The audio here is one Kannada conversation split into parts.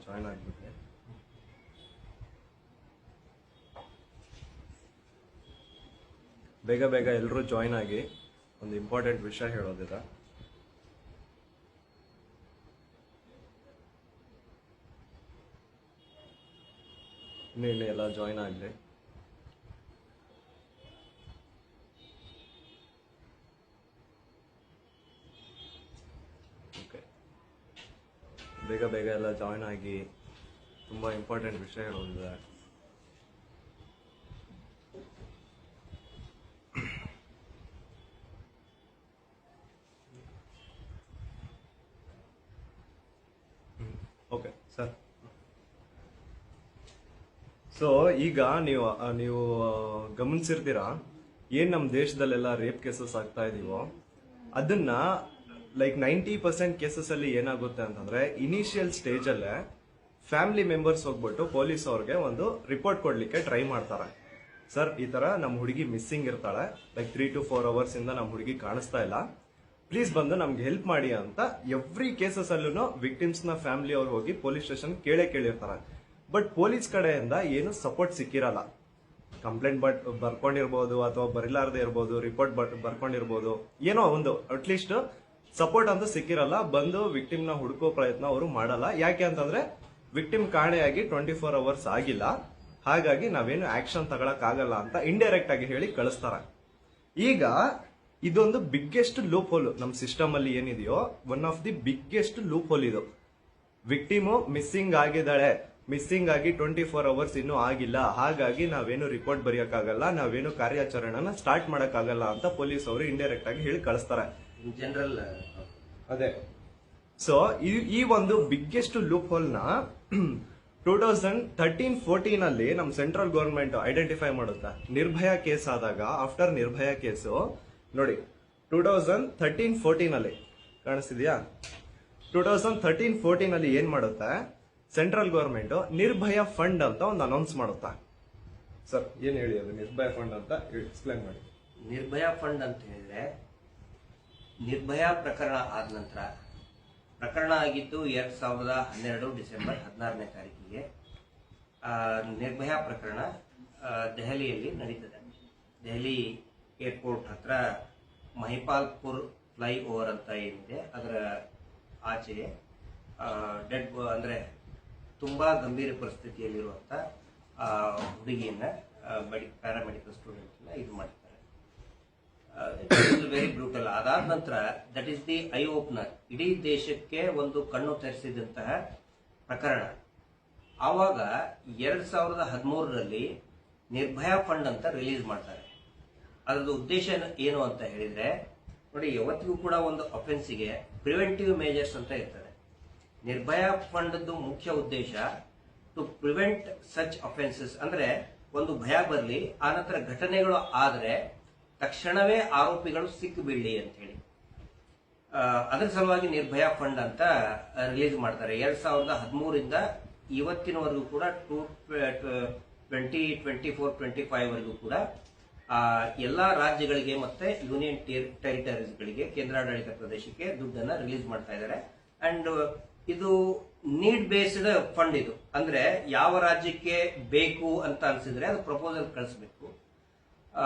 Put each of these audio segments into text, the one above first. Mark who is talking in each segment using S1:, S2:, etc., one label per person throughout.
S1: ಜಾಯ್ನ್ ಆಗ್ಬಿಟ್ಟೆ. ಬೇಗ ಬೇಗ ಎಲ್ಲರೂ ಜಾಯ್ನ್ ಆಗಿ, ಒಂದು ಇಂಪಾರ್ಟೆಂಟ್ ವಿಷಯ ಹೇಳೋದಿದೆ. ಇನ್ನು ಎಲ್ಲ ಜಾಯ್ನ್ ಆಗಲಿ. ಓಕೆ, ಬೇಗ ಬೇಗ ಎಲ್ಲ ಜಾಯ್ನ್ ಆಗಿ, ತುಂಬ ಇಂಪಾರ್ಟೆಂಟ್ ವಿಷಯ ಹೇಳೋದಿದೆ. ಓಕೆ ಸರ್, ಸೊ ಈಗ ನೀವು ಗಮನಿಸಿರ್ತೀರಾ, ಏನ್ ನಮ್ಮ ದೇಶದಲ್ಲೆಲ್ಲ ರೇಪ್ ಕೇಸಸ್ ಆಗ್ತಾ ಇದೀವೋ ಅದನ್ನ ಲೈಕ್ 90% ಕೇಸಸ್ ಅಲ್ಲಿ ಏನಾಗುತ್ತೆ ಅಂತಂದ್ರೆ, ಇನಿಷಿಯಲ್ ಸ್ಟೇಜ್ ಅಲ್ಲೇ ಫ್ಯಾಮಿಲಿ ಮೆಂಬರ್ಸ್ ಹೋಗ್ಬಿಟ್ಟು ಪೊಲೀಸ್ ಅವ್ರಿಗೆ ಒಂದು ರಿಪೋರ್ಟ್ ಕೊಡ್ಲಿಕ್ಕೆ ಟ್ರೈ ಮಾಡ್ತಾರೆ. ಸರ್, ಈ ತರ ನಮ್ಮ ಹುಡುಗಿ ಮಿಸ್ಸಿಂಗ್ ಇರ್ತಾಳೆ, ಲೈಕ್ 3 to 4 hours ಇಂದ ನಮ್ಮ ಹುಡುಗಿ ಕಾಣಿಸ್ತಾ ಇಲ್ಲ, ಪ್ಲೀಸ್ ಬಂದು ನಮ್ಗೆ ಹೆಲ್ಪ್ ಮಾಡಿ ಅಂತ ಎವ್ರಿ ಕೇಸಸ್ ಅಲ್ಲೂ ವಿಕ್ಟಿಮ್ಸ್ ನ ಫ್ಯಾಮಿಲಿ ಅವ್ರು ಹೋಗಿ ಪೊಲೀಸ್ ಸ್ಟೇಷನ್ ಕೇಳಿರ್ತಾರೆ. ಬಟ್ ಪೊಲೀಸ್ ಕಡೆಯಿಂದ ಏನು ಸಪೋರ್ಟ್ ಸಿಕ್ಕಿರಲ್ಲ. ಕಂಪ್ಲೇಂಟ್ ಬರ್ಕೊಂಡಿರ್ಬೋದು ಅಥವಾ ಬರಿಲಾರದೆ ಇರ್ಬೋದು, ರಿಪೋರ್ಟ್ ಬರ್ಕೊಂಡಿರ್ಬೋದು, ಏನೋ ಒಂದು ಅಟ್ಲೀಸ್ಟ್ ಸಪೋರ್ಟ್ ಅಂತ ಸಿಕ್ಕಿರಲ್ಲ. ಬಂದು ವಿಕ್ಟಿಮ್ ನ ಹುಡುಕೋ ಪ್ರಯತ್ನ ಅವರು ಮಾಡಲ್ಲ. ಯಾಕೆ ಅಂತಂದ್ರೆ ವಿಕ್ಟಿಮ್ ಕಾಣೆಯಾಗಿ 24 hours ಆಗಿಲ್ಲ, ಹಾಗಾಗಿ ನಾವೇನು ಆಕ್ಷನ್ ತಗೊಳಕ್ ಆಗಲ್ಲ ಅಂತ ಇಂಡೈರೆಕ್ಟ್ ಆಗಿ ಹೇಳಿ ಕಳಿಸ್ತಾರೆ. ಈಗ ಇದೊಂದು ಬಿಗ್ಗೆಸ್ಟ್ ಲೂಪ್ ಹೋಲ್ ನಮ್ಮ ಸಿಸ್ಟಮ್ ಅಲ್ಲಿ ಏನಿದೆಯೋ, one of the biggest loophole ಇದು. ವಿಕ್ಟಿಮು ಮಿಸ್ಸಿಂಗ್ ಆಗಿದ್ದಾಳೆ, ಮಿಸ್ಸಿಂಗ್ ಆಗಿ 24 hours ಇನ್ನೂ ಆಗಿಲ್ಲ, ಹಾಗಾಗಿ ನಾವೇನು ರಿಪೋರ್ಟ್ ಬರೆಯಕ್ಕಾಗಲ್ಲ, ನಾವೇನು ಕಾರ್ಯಾಚರಣೆನ ಸ್ಟಾರ್ಟ್ ಮಾಡಕ್ಕಾಗಲ್ಲ ಅಂತ ಪೊಲೀಸ್ ಅವರು ಇಂಡೈರೆಕ್ಟ್ ಆಗಿ ಹೇಳಿ ಕಳಿಸ್ತಾರೆ.
S2: ಜನರಲ್
S1: ಅದೇ. ಸೊ ಈ ಒಂದು ಬಿಗ್ಗೆಸ್ಟ್ ಲೂಪ್ ಹೋಲ್ ನ 2013-14 ಅಲ್ಲಿ ನಮ್ ಸೆಂಟ್ರಲ್ ಗವರ್ಮೆಂಟ್ ಐಡೆಂಟಿಫೈ ಮಾಡುತ್ತೆ. ನಿರ್ಭಯ ಕೇಸ್ ಆದಾಗ, ಆಫ್ಟರ್ ನಿರ್ಭಯ ಕೇಸು ನೋಡಿ 2013-14 ಅಲ್ಲಿ ಕಾಣಿಸ್ತಿದ್ಯಾ, 2013-14 ಅಲ್ಲಿ ಏನ್ ಮಾಡುತ್ತೆ, ಸೆಂಟ್ರಲ್ ಗವರ್ಮೆಂಟ್ ನಿರ್ಭಯ ಫಂಡ್ ಅಂತ ಒಂದು ಅನೌನ್ಸ್ ಮಾಡುತ್ತಾ. ಸರ್, ಏನ್ ಹೇಳಿ ಅದು ನಿರ್ಭಯ ಫಂಡ್ ಅಂತ ಎಕ್ಸ್ಪ್ಲೈನ್ ಮಾಡಿ.
S2: ನಿರ್ಭಯ ಫಂಡ್ ಅಂತ ಹೇಳಿದ್ರೆ, ನಿರ್ಭಯ ಪ್ರಕರಣ ಆದ ನಂತರ, ಪ್ರಕರಣ ಆಗಿದ್ದು 2012 ಡಿಸೆಂಬರ್ 16ನೇ ತಾರೀಕಿಗೆ. ನಿರ್ಭಯ ಪ್ರಕರಣ ದೆಹಲಿಯಲ್ಲಿ ನಡೀತದೆ. ದೆಹಲಿ ಏರ್ಪೋರ್ಟ್ ಹತ್ರ ಮಹಿಪಾಲ್ಪುರ್ ಫ್ಲೈ ಓವರ್ ಅಂತ ಏನಿದೆ, ಅದರ ಆಚೆಗೆ ಡೆಡ್ ಅಂದ್ರೆ ತುಂಬಾ ಗಂಭೀರ ಪರಿಸ್ಥಿತಿಯಲ್ಲಿರುವಂತ ಹುಡುಗಿಯನ್ನ ಪ್ಯಾರಾಮೆಡಿಕಲ್ ಸ್ಟೂಡೆಂಟ್ ಇದು ಮಾಡ್ತಾರೆ. Very brutal. ಅದಾದ ನಂತರ that is the I opener, ಇಡೀ ದೇಶಕ್ಕೆ ಒಂದು ಕಣ್ಣು ತೆರೆಸಿದಂತಹ ಪ್ರಕರಣ. ಆವಾಗ 2013ರಲ್ಲಿ ನಿರ್ಭಯ ಫಂಡ್ ಅಂತ ರಿಲೀಸ್ ಮಾಡ್ತಾರೆ. ಅದರ ಉದ್ದೇಶ ಏನು ಅಂತ ಹೇಳಿದ್ರೆ, ನೋಡಿ, ಯಾವತ್ತಿಗೂ ಕೂಡ ಒಂದು ಅಫೆನ್ಸಿಗೆ ಪ್ರಿವೆಂಟಿವ್ ಮೇಜರ್ಸ್ ಅಂತ ಇರ್ತದೆ. ನಿರ್ಭಯ ಫಂಡ್ ಮುಖ್ಯ ಉದ್ದೇಶ ಟು ಪ್ರಿವೆಂಟ್ ಸಚ್ ಅಫೆನ್ಸಸ್, ಅಂದ್ರೆ ಒಂದು ಭಯ ಬರಲಿ, ಆನಂತರ ಘಟನೆಗಳು ಆದ್ರೆ ತಕ್ಷಣವೇ ಆರೋಪಿಗಳು ಸಿಕ್ಕಿಬೀಳಲಿ ಅಂತ ಹೇಳಿ. ಅದರ ಸಲುವಾಗಿ ನಿರ್ಭಯ ಫಂಡ್ ಅಂತ ರಿಲೀಸ್ ಮಾಡ್ತಾರೆ. 2013ರಿಂದ ಇವತ್ತಿನವರೆಗೂ ಕೂಡ 2024-25 ವರೆಗೂ ಕೂಡ ಎಲ್ಲಾ ರಾಜ್ಯಗಳಿಗೆ ಮತ್ತೆ ಯೂನಿಯನ್ ಟೆರಿಟರೀಸ್ಗಳಿಗೆ, ಕೇಂದ್ರಾಡಳಿತ ಪ್ರದೇಶಕ್ಕೆ ದುಡ್ಡನ್ನ ರಿಲೀಸ್ ಮಾಡ್ತಾ ಇದ್ದಾರೆ. ಅಂಡ್ ಇದು ನೀಡ್ ಬೇಸ್ಡ್ ಫಂಡ್. ಇದು ಅಂದ್ರೆ ಯಾವ ರಾಜ್ಯಕ್ಕೆ ಬೇಕು ಅಂತ ಅನ್ಸಿದ್ರೆ ಅದು ಪ್ರಪೋಸಲ್ ಕಳಿಸ್ಬೇಕು.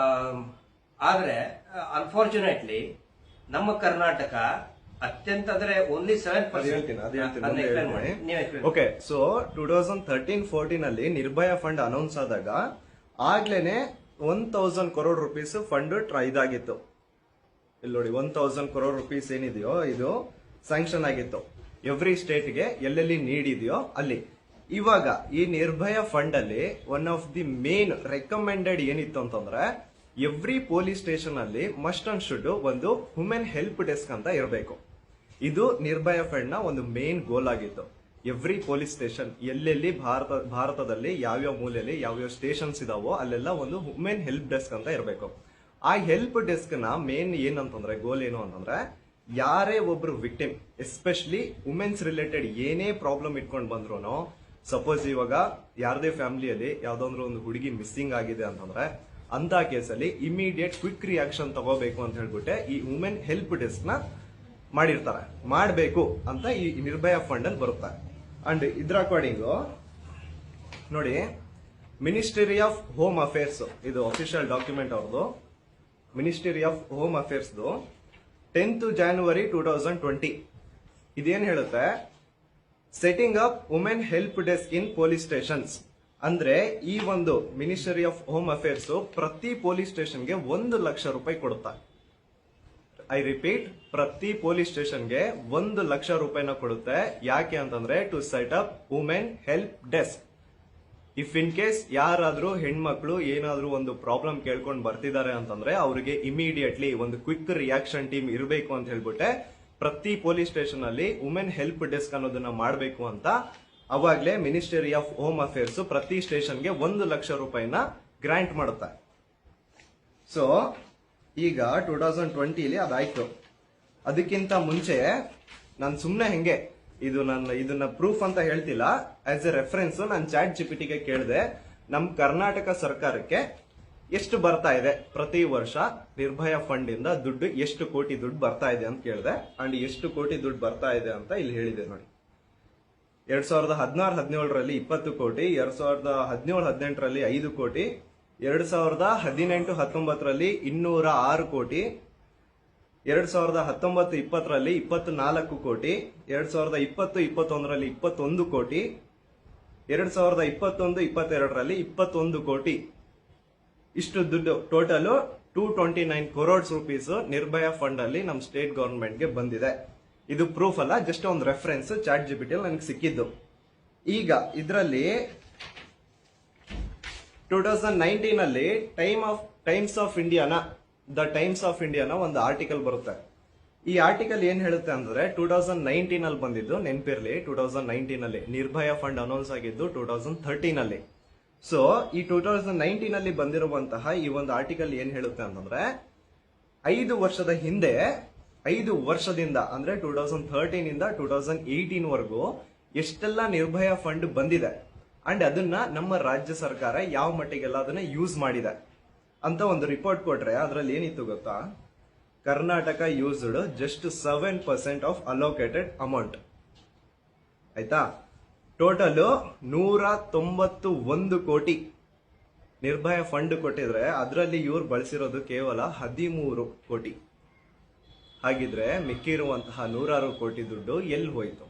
S2: ಆದ್ರೆ ಅನ್ಫಾರ್ಚುನೇಟ್ಲಿ ನಮ್ಮ ಕರ್ನಾಟಕ ಅತ್ಯಂತ ಅಂದ್ರೆ ಓನ್ಲಿ 7%.
S1: ಓಕೆ, ಸೊ 2013-14 ಅಲ್ಲಿ ನಿರ್ಭಯ ಫಂಡ್ ಅನೌನ್ಸ್ ಆದಾಗ ಆಗ್ಲೇನೆ 1000 crore rupees ಫಂಡ್ ಇದಾಗಿತ್ತು. ಇಲ್ಲಿ ನೋಡಿ, 1000 crore rupees ಏನಿದೆಯೋ ಇದು ಸ್ಯಾಂಕ್ಷನ್ ಆಗಿತ್ತು ಎವ್ರಿ ಸ್ಟೇಟ್ಗೆ, ಎಲ್ಲೆಲ್ಲಿ ನೀಡ್ ಇದೆಯೋ ಅಲ್ಲಿ. ಇವಾಗ ಈ ನಿರ್ಭಯ ಫಂಡ್ ಅಲ್ಲಿ one of the main recommended ಏನಿತ್ತು ಅಂತಂದ್ರೆ, ಎವ್ರಿ ಪೊಲೀಸ್ ಸ್ಟೇಷನ್ ಅಲ್ಲಿ ಮಸ್ಟ್ ಅಂಡ್ ಶುಡ್ ಒಂದು ವುಮೆನ್ ಹೆಲ್ಪ್ ಡೆಸ್ಕ್ ಅಂತ ಇರಬೇಕು. ಇದು ನಿರ್ಭಯ ಫಂಡ್ ನ ಒಂದು ಮೇನ್ ಗೋಲ್ ಆಗಿತ್ತು. ಎವ್ರಿ ಪೊಲೀಸ್ ಸ್ಟೇಷನ್ ಎಲ್ಲೆಲ್ಲಿ ಭಾರತದಲ್ಲಿ ಯಾವ್ಯಾವ ಮೂಲೆಯಲ್ಲಿ ಯಾವ್ಯಾವ ಸ್ಟೇಷನ್ಸ್ ಇದಾವೋ ಅಲ್ಲೆಲ್ಲ ಒಂದು ವುಮೆನ್ ಹೆಲ್ಪ್ ಡೆಸ್ಕ್ ಅಂತ ಇರಬೇಕು. ಆ ಹೆಲ್ಪ್ ಡೆಸ್ಕ್ ನ ಮೇನ್ ಏನಂತಂದ್ರೆ, ಗೋಲ್ ಏನು ಅಂತಂದ್ರೆ, ಯಾರೇ ಒಬ್ರು ವಿಕ್ಟಿಮ್, ಎಸ್ಪೆಷಲಿ ವುಮೆನ್ಸ್ ರಿಲೇಟೆಡ್ ಏನೇ ಪ್ರಾಬ್ಲಮ್ ಇಟ್ಕೊಂಡು ಬಂದ್ರು, ಸಪೋಸ್ ಇವಾಗ ಯಾರದೇ ಫ್ಯಾಮಿಲಿಯಲ್ಲಿ ಯಾವ್ದಾದ್ರು ಒಂದು ಹುಡುಗಿ ಮಿಸ್ಸಿಂಗ್ ಆಗಿದೆ ಅಂತಂದ್ರೆ, ಅಂತ ಕೇಸಲ್ಲಿ ಇಮಿಡಿಯೇಟ್ ಕ್ವಿಕ್ ರಿಯಾಕ್ಷನ್ ತಗೋಬೇಕು ಅಂತ ಹೇಳ್ಬಿಟ್ಟೆ ಈ ವುಮೆನ್ ಹೆಲ್ಪ್ ಡೆಸ್ಕ್ ನ ಮಾಡಿರ್ತಾರೆ. ಮಾಡಬೇಕು ಅಂತ ಈ ನಿರ್ಭಯ ಫಂಡ್ ಅಲ್ಲಿ ಬರುತ್ತೆ. ಅಂಡ್ ಇದ್ರ ಅಕಾರ್ಡಿಂಗು ನೋಡಿ, ಮಿನಿಸ್ಟ್ರಿ ಆಫ್ ಹೋಮ್ ಅಫೇರ್ಸ್, ಇದು ಅಫಿಷಿಯಲ್ ಡಾಕ್ಯುಮೆಂಟ್ ಅವ್ರದ್ದು, ಮಿನಿಸ್ಟ್ರಿ ಆಫ್ ಹೋಮ್ ಅಫೇರ್ಸ್ದು 10th January 2020 ಇದೇನ್ ಹೇಳುತ್ತೆ, setting up women help desk in police stations. ಅಂದ್ರೆ ಈ ಒಂದು ಮಿನಿಸ್ಟ್ರಿ ಆಫ್ ಹೋಮ್ ಅಫೇರ್ಸ್ ಪ್ರತಿ ಪೊಲೀಸ್ ಸ್ಟೇಷನ್ಗೆ 1 ಲಕ್ಷ ರೂಪಾಯಿ ಕೊಡುತ್ತಾ. ಐ ರಿಪೀಟ್, ಪ್ರತಿ ಪೊಲೀಸ್ ಸ್ಟೇಷನ್ಗೆ 1 ಲಕ್ಷ ರೂಪಾಯಿನ ಕೊಡುತ್ತೆ. ಯಾಕೆ ಅಂತಂದ್ರೆ to set up women help desk. If in case ಯಾರಾದ್ರೂ ಹೆಣ್ಮಕ್ಳು ಏನಾದ್ರೂ ಒಂದು ಪ್ರಾಬ್ಲಮ್ ಕೇಳ್ಕೊಂಡು ಬರ್ತಿದ್ದಾರೆ ಅಂತಂದ್ರೆ ಅವ್ರಿಗೆ ಇಮಿಡಿಯೇಟ್ಲಿ ಒಂದು ಕ್ವಿಕ್ ರಿಯಾಕ್ಷನ್ ಟೀಮ್ ಇರಬೇಕು ಅಂತ ಹೇಳ್ಬಿಟ್ಟೆ ಪ್ರತಿ ಪೊಲೀಸ್ ಸ್ಟೇಷನ್ ಅಲ್ಲಿ ವುಮೆನ್ ಹೆಲ್ಪ್ ಡೆಸ್ಕ್ ಅನ್ನೋದನ್ನ ಮಾಡಬೇಕು ಅಂತ ಅವಾಗ್ಲೇ ಮಿನಿಸ್ಟ್ರಿ ಆಫ್ ಹೋಮ್ ಅಫೇರ್ಸ್ ಪ್ರತಿ ಸ್ಟೇಷನ್ಗೆ 1 ಲಕ್ಷ ರೂಪಾಯಿನ ಗ್ರಾಂಟ್ ಮಾಡುತ್ತೆ. ಸೊ ಈಗ 2020 ಅದಾಯ್ತು. ಅದಕ್ಕಿಂತ ಮುಂಚೆ ನಾನು ಸುಮ್ನೆ ಹೆಂಗೆ ಇದನ್ನ ಪ್ರೂಫ್ ಅಂತ ಹೇಳ್ತಿಲ್ಲ, ಆಸ್ ಎ ರೆಫರೆನ್ಸ್ ನಾನು ಚಾಟ್ ಜಿಪಿಟಿಗೆ ಕೇಳಿದೆ, ನಮ್ ಕರ್ನಾಟಕ ಸರ್ಕಾರಕ್ಕೆ ಎಷ್ಟು ಬರ್ತಾ ಇದೆ ಪ್ರತಿ ವರ್ಷ ನಿರ್ಭಯ ಫಂಡ್ ಇಂದ ದುಡ್ಡು, ಎಷ್ಟು ಕೋಟಿ ದುಡ್ಡು ಬರ್ತಾ ಇದೆ ಅಂತ ಕೇಳಿದೆ. ಅಂಡ್ ಎಷ್ಟು ಕೋಟಿ ದುಡ್ಡು ಬರ್ತಾ ಇದೆ ಅಂತ ಇಲ್ಲಿ ಹೇಳಿದೆ ನೋಡಿ. 2016-17ರಲ್ಲಿ 20 ಕೋಟಿ, 2017-18ರಲ್ಲಿ 5 ಕೋಟಿ, 2018-19ರಲ್ಲಿ 206 ಕೋಟಿ, 2019-20ರಲ್ಲಿ 24 ಕೋಟಿ, 2020-21ರಲ್ಲಿ 21 ಕೋಟಿ, 2021-22ರಲ್ಲಿ 21 ಕೋಟಿ. ಇಷ್ಟು ದುಡ್ಡು ಟೋಟಲ್ 229 crores rupees ನಿರ್ಭಯ ಫಂಡ್ ಅಲ್ಲಿ ನಮ್ ಸ್ಟೇಟ್ ಗವರ್ಮೆಂಟ್ಗೆ ಬಂದಿದೆ. ಇದು ಪ್ರೂಫ್ ಅಲ್ಲ, ಜಸ್ಟ್ ಒಂದು ರೆಫರೆನ್ಸ್ ಚಾಟ್ ಜಿಪಿಟಿ ನನಗೆ ಸಿಕ್ಕಿದ್ದು. ಈಗ ಇದರಲ್ಲಿ 2019 ಟೈಮ್ಸ್ ಆಫ್ ಇಂಡಿಯಾನ ಒಂದು ಆರ್ಟಿಕಲ್ ಬರುತ್ತೆ. ಈ ಆರ್ಟಿಕಲ್ ಏನ್ ಹೇಳುತ್ತೆ ಅಂದ್ರೆ 2019 ಬಂದಿದ್ದು, ನೆನಪಿರ್ಲಿ 2019 ನಿರ್ಭಯ ಫಂಡ್ ಅನೌನ್ಸ್ ಆಗಿದ್ದು 2013. ಸೊ ಈ 2019 ಬಂದಿರುವಂತಹ ಈ ಒಂದು ಆರ್ಟಿಕಲ್ ಏನ್ ಹೇಳುತ್ತೆ ಅಂತಂದ್ರೆ 5 ವರ್ಷದ ಹಿಂದೆ, 5 ವರ್ಷದಿಂದ ಅಂದ್ರೆ 2013 2018 ವರೆಗೂ ಎಷ್ಟೆಲ್ಲ ನಿರ್ಭಯ ಫಂಡ್ ಬಂದಿದೆ ಅಂಡ್ ಅದನ್ನ ನಮ್ಮ ರಾಜ್ಯ ಸರ್ಕಾರ ಯಾವ ಮಟ್ಟಿಗೆಲ್ಲ ಅದನ್ನ ಯೂಸ್ ಮಾಡಿದೆ ಅಂತ ಒಂದು ರಿಪೋರ್ಟ್ ಕೊಟ್ರೆ ಅದ್ರಲ್ಲಿ ಏನಿತ್ತು ಗೊತ್ತಾ, Karnataka used just 7% of allocated amount. ಆಯ್ತಾ, ಟೋಟಲ್ 191 ಕೋಟಿ ನಿರ್ಭಯ ಫಂಡ್ ಕೊಟ್ಟಿದ್ರೆ ಅದರಲ್ಲಿ ಇವ್ರು ಬಳಸಿರೋದು ಕೇವಲ 13 ಕೋಟಿ. ಹಾಗಿದ್ರೆ ಮಿಕ್ಕಿರುವಂತಹ 106 ಕೋಟಿ ದುಡ್ಡು ಎಲ್ಲಿ ಹೋಯ್ತು?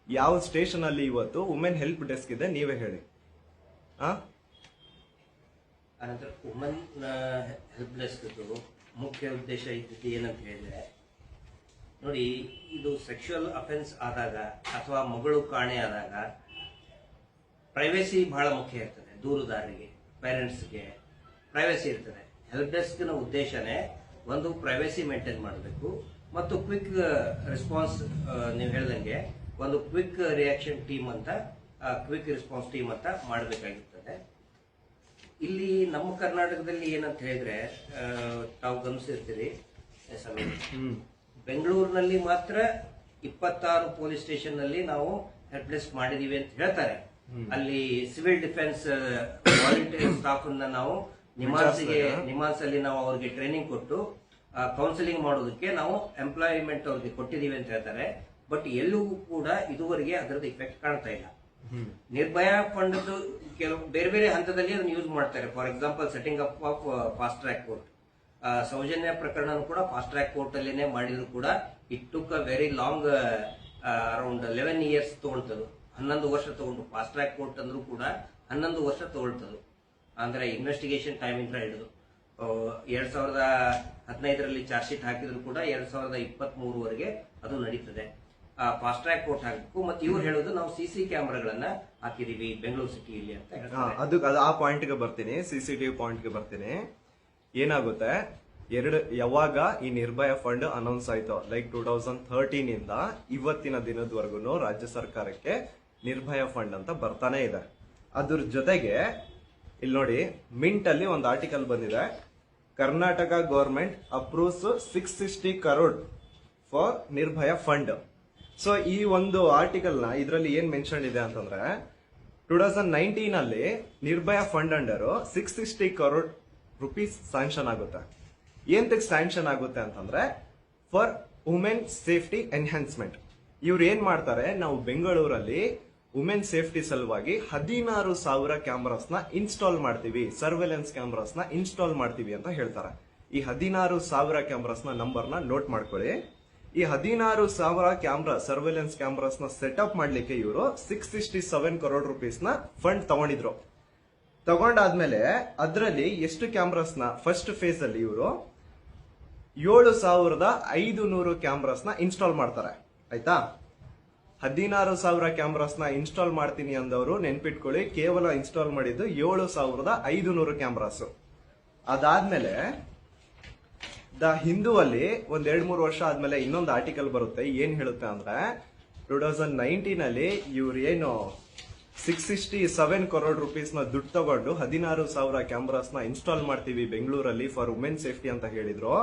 S1: ಯಾವ ಸ್ಟೇಷನ್ ಅಲ್ಲಿ ಇವತ್ತು ವುಮೆನ್ ಹೆಲ್ಪ್ ಡೆಸ್ಕ್ ಇದೆ ನೀವೇ ಹೇಳಿ.
S2: ಅನಂತರ ವುಮನ್ ಹೆಲ್ಪ್ ಡೆಸ್ಕ್ ಮುಖ್ಯ ಉದ್ದೇಶ ಇದ್ದಿದ್ದು ಏನಂತ ಹೇಳಿದ್ರೆ, ನೋಡಿ, ಇದು ಸೆಕ್ಷುವಲ್ ಅಫೆನ್ಸ್ ಆದಾಗ ಅಥವಾ ಮಗಳು ಕಾಣೆ ಆದಾಗ ಪ್ರೈವೇಸಿ ಬಹಳ ಮುಖ್ಯ ಇರ್ತದೆ. ದೂರುದಾರರಿಗೆ, ಪೇರೆಂಟ್ಸ್ಗೆ ಪ್ರೈವೇಸಿ ಇರ್ತದೆ. ಹೆಲ್ಪ್ ಡೆಸ್ಕ್ ನ ಉದ್ದೇಶನೇ ಒಂದು ಪ್ರೈವೇಸಿ ಮೇಂಟೈನ್ ಮಾಡಬೇಕು ಮತ್ತು ಕ್ವಿಕ್ ರೆಸ್ಪಾನ್ಸ್, ನೀವು ಹೇಳ್ದಂಗೆ ಒಂದು ಕ್ವಿಕ್ ರಿಯಾಕ್ಷನ್ ಟೀಮ್ ಅಂತ, ಕ್ವಿಕ್ ರೆಸ್ಪಾನ್ಸ್ ಟೀಮ್ ಅಂತ ಮಾಡಬೇಕಾಗಿರ್ತದೆ. ಇಲ್ಲಿ ನಮ್ಮ ಕರ್ನಾಟಕದಲ್ಲಿ ಏನಂತ ಹೇಳಿದ್ರೆ, ತಾವು ಗಮನಿಸಿರ್ತೀರಿ ಸಮಯ, ಬೆಂಗಳೂರಿನಲ್ಲಿ ಮಾತ್ರ 26 ಪೊಲೀಸ್ ಸ್ಟೇಷನ್ ನಲ್ಲಿ ನಾವು ಹೆಲ್ಪ್ ಡೆಸ್ಕ್ ಮಾಡಿದೀವಿ ಅಂತ ಹೇಳ್ತಾರೆ. ಅಲ್ಲಿ ಸಿವಿಲ್ ಡಿಫೆನ್ಸ್ ವಾಲಂಟಿಯರ್ ಸ್ಟಾಫ್ ಅನ್ನ ನಾವು ನಿಮಾನ್ಸಲ್ಲಿ ನಾವು ಅವ್ರಿಗೆ ಟ್ರೈನಿಂಗ್ ಕೊಟ್ಟು ಕೌನ್ಸಿಲಿಂಗ್ ಮಾಡೋದಕ್ಕೆ ನಾವು ಎಂಪ್ಲಾಯ್ಮೆಂಟ್ ಅವ್ರಿಗೆ ಕೊಟ್ಟಿದೀವಿ ಅಂತ ಹೇಳ್ತಾರೆ. ಬಟ್ ಎಲ್ಲೂ ಕೂಡ ಇದುವರೆಗೆ ಅದರದ ಇಫೆಕ್ಟ್ ಕಾಣ್ತಾ ಇಲ್ಲ. ನಿರ್ಭಯ ಫಂಡ್ ಕೆಲವು ಬೇರೆ ಬೇರೆ ಹಂತದಲ್ಲಿ ಅದನ್ನು ಯೂಸ್ ಮಾಡ್ತಾರೆ. For example, setting up of fast track court, Soujanya ಪ್ರಕರಣ ಕೂಡ ಫಾಸ್ಟ್ ಟ್ರ್ಯಾಕ್ ಕೋರ್ಟ್ ಅಲ್ಲೇನೆ ಮಾಡಿದ್ರು ಕೂಡ it took a very long, around 11 years ತಗೊಳ್ತದು. 11 ವರ್ಷ ತಗೊಂಡು ಫಾಸ್ಟ್ ಟ್ರ್ಯಾಕ್ ಕೋರ್ಟ್ ಅಂದ್ರೂ ಕೂಡ 11 ವರ್ಷ ತಗೊಳ್ತದು. ಅಂದ್ರೆ ಇನ್ವೆಸ್ಟಿಗೇಷನ್ ಟೈಮ್ ಇಂದ ಹಿಡಿದು 2015ರಲ್ಲಿ ಚಾರ್ಜ್ ಶೀಟ್ ಹಾಕಿದ್ರು ಕೂಡ 2023ವರೆಗೆ ಅದು ನಡೀತದೆ. ಫಾಸ್ಟ್ ಟ್ರ್ಯಾಕ್ ಕೋರ್ಟ್ ಹಾಕಬೇಕು. ಮತ್ತೆ ಇವ್ರು ಹೇಳೋದು ನಾವು CC ಕ್ಯಾಮೆರಾಗಳನ್ನ ಹಾಕಿದೀವಿ ಬೆಂಗಳೂರು ಸಿಟಿಯಲ್ಲಿ ಅಂತ ಹೇಳ್ತಾರೆ.
S1: ಅದು ಆ ಪಾಯಿಂಟ್ಗೆ ಬರ್ತೀನಿ, CCTV ಪಾಯಿಂಟ್ಗೆ ಬರ್ತೀನಿ. ಏನಾಗುತ್ತೆ, ಯಾವಾಗ ಈ ನಿರ್ಭಯ ಫಂಡ್ ಅನೌನ್ಸ್ ಆಯ್ತು, ಲೈಕ್ 2013 ಇಂದ ಇವತ್ತಿನ ದಿನದವರೆಗೂ ರಾಜ್ಯ ಸರ್ಕಾರಕ್ಕೆ ನಿರ್ಭಯ ಫಂಡ್ ಅಂತ ಬರ್ತಾನೆ ಇದೆ. ಅದ್ರ ಜೊತೆಗೆ ಇಲ್ಲಿ ನೋಡಿ, ಮಿಂಟ್ ಅಲ್ಲಿ ಒಂದು ಆರ್ಟಿಕಲ್ ಬಂದಿದೆ, Karnataka government approves 660 crore for Nirbhaya fund. So ಈ ಒಂದು ಆರ್ಟಿಕಲ್ ನ ಇದರಲ್ಲಿ ಏನ್ ಮೆನ್ಷನ್ ಇದೆ ಅಂತಂದ್ರೆ 2019 Nirbhaya fund under 660 crore rupees sanction ಆಗುತ್ತೆ. ಏಂತಕ್ಕೆ ಸ್ಯಾಂಕ್ಷನ್ ಆಗುತ್ತೆ ಅಂತಂದ್ರೆ ಫಾರ್ ವುಮೆನ್ ಸೇಫ್ಟಿ ಎನ್ಹಾನ್ಸ್ಮೆಂಟ್. ಇವ್ರು ಏನ್ ಮಾಡ್ತಾರೆ, ನಾವು ಬೆಂಗಳೂರಲ್ಲಿ ವುಮೆನ್ ಸೇಫ್ಟಿ ಸಲುವಾಗಿ 16,000 ಕ್ಯಾಮ್ರಾಸ್ನ ಇನ್ಸ್ಟಾಲ್ ಮಾಡ್ತೀವಿ, ಸರ್ವೆಲೆನ್ಸ್ ಕ್ಯಾಮ್ರಾಸ್ನ ಇನ್ಸ್ಟಾಲ್ ಮಾಡ್ತೀವಿ ಅಂತ ಹೇಳ್ತಾರೆ. ಈ 16,000 ಕ್ಯಾಮ್ರಾಸ್ನ ನಂಬರ್ನ ನೋಟ್ ಮಾಡ್ಕೊಳ್ಳಿ. ಈ 16,000 ಕ್ಯಾಮ್ರಾ ಸರ್ವೆಲೆನ್ಸ್ ಕ್ಯಾಮ್ರಾಸ್ನ ಸೆಟಪ್ ಮಾಡ್ಲಿಕ್ಕೆ ಇವರು 667 ಕರೋಡ್ ರುಪೀಸ್ನ ಫಂಡ್ ತಗೊಂಡಿದ್ರು. ತಗೊಂಡಾದ್ಮೇಲೆ ಅದರಲ್ಲಿ ಎಷ್ಟು ಕ್ಯಾಮ್ರಾಸ್ನ ಫಸ್ಟ್ ಫೇಸ್ ಅಲ್ಲಿ ಇವರು 7,500 ಕ್ಯಾಮ್ರಾಸ್ನ ಇನ್ಸ್ಟಾಲ್ ಮಾಡ್ತಾರೆ. ಆಯ್ತಾ, 16,000 ಕ್ಯಾಮ್ರಾಸ್ನ ಇನ್ಸ್ಟಾಲ್ ಮಾಡ್ತೀನಿ ಅಂದವರು ನೆನ್ಪಿಟ್ಕೊಳ್ಳಿ, ಕೇವಲ ಇನ್ಸ್ಟಾಲ್ ಮಾಡಿದ್ದು 7,500 ಕ್ಯಾಮ್ರಾಸ್. ಅದಾದ್ಮೇಲೆ ದ ಹಿಂದೂ ಅಲ್ಲಿ ಒಂದ್ 2-3 ವರ್ಷ ಆದ್ಮೇಲೆ ಇನ್ನೊಂದು ಆರ್ಟಿಕಲ್ ಬರುತ್ತೆ. ಏನ್ ಹೇಳುತ್ತೆ ಅಂದ್ರೆ 2019 ಅಲ್ಲಿ ಇವ್ರು ಏನು 667 ಕರೋಡ್ ರುಪೀಸ್ನ ದುಡ್ಡು ತಗೊಂಡು 16,000 ಕ್ಯಾಮ್ರಾಸ್ನ ಇನ್ಸ್ಟಾಲ್ ಮಾಡ್ತೀವಿ ಬೆಂಗಳೂರಲ್ಲಿ ಫಾರ್ ವುಮೆನ್ ಸೇಫ್ಟಿ ಅಂತ ಹೇಳಿದ್ರು.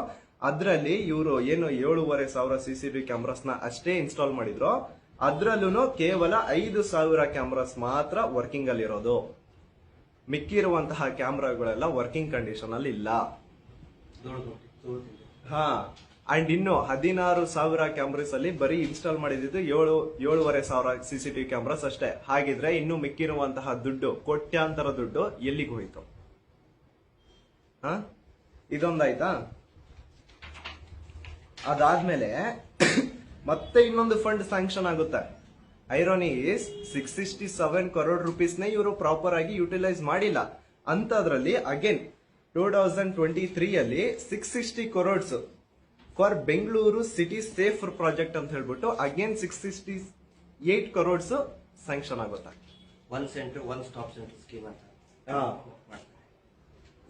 S1: ಅದ್ರಲ್ಲಿ ಇವರು ಏನು 7,500 CCTV ಕ್ಯಾಮ್ರಾಸ್ನ ಅಷ್ಟೇ ಇನ್ಸ್ಟಾಲ್ ಮಾಡಿದ್ರು. ಅದ್ರಲ್ಲೂ ಕೇವಲ 5,000 ಕ್ಯಾಮ್ರಾಸ್ ಮಾತ್ರ ವರ್ಕಿಂಗ್ ಅಲ್ಲಿ ಇರೋದು. ಮಿಕ್ಕಿರುವಂತಹ ಕ್ಯಾಮ್ರಾಗಳೆಲ್ಲ ವರ್ಕಿಂಗ್ ಕಂಡೀಷನ್ ಅಲ್ಲಿ ಇಲ್ಲ. ಹಾ, ಅಂಡ್ ಇನ್ನು 16,000 ಕ್ಯಾಮ್ರಾಸ್ ಅಲ್ಲಿ ಬರೀ ಇನ್ಸ್ಟಾಲ್ ಮಾಡಿದ್ದು 7,500 CCTV ಕ್ಯಾಮ್ರಾಸ್ ಅಷ್ಟೇ. ಹಾಗಿದ್ರೆ ಇನ್ನು ಮಿಕ್ಕಿರುವಂತಹ ದುಡ್ಡು, ಕೋಟ್ಯಾಂತರ ದುಡ್ಡು ಎಲ್ಲಿಗೆ ಹೋಯ್ತು? ಹಾ, ಇದೊಂದಾಯ್ತಾ? ಅದಾದ್ಮೇಲೆ ಮತ್ತೆ ಇನ್ನೊಂದು ಫಂಡ್ ಸ್ಯಾಂಕ್ಷನ್ ಆಗುತ್ತೆ. ಐರಾನಿ ಈಸ್ 667 ಕರೋಡ್ ರುಪೀಸ್ನೇ ಇವರು ಪ್ರಾಪರ್ ಆಗಿ ಯುಟಿಲೈಸ್ ಮಾಡಿಲ್ಲ. ಅಂತದ್ರಲ್ಲಿ ಅಗೇನ್ 2023 ಅಲ್ಲಿ 660 crores for Bengaluru city safe project ಅಂತ ಹೇಳ್ಬಿಟ್ಟು ಅಗೇನ್ 668 crores ಸ್ಯಾಂಕ್ಷನ್ ಆಗುತ್ತೆ.
S2: One centre one stop centre scheme ಅಂತ.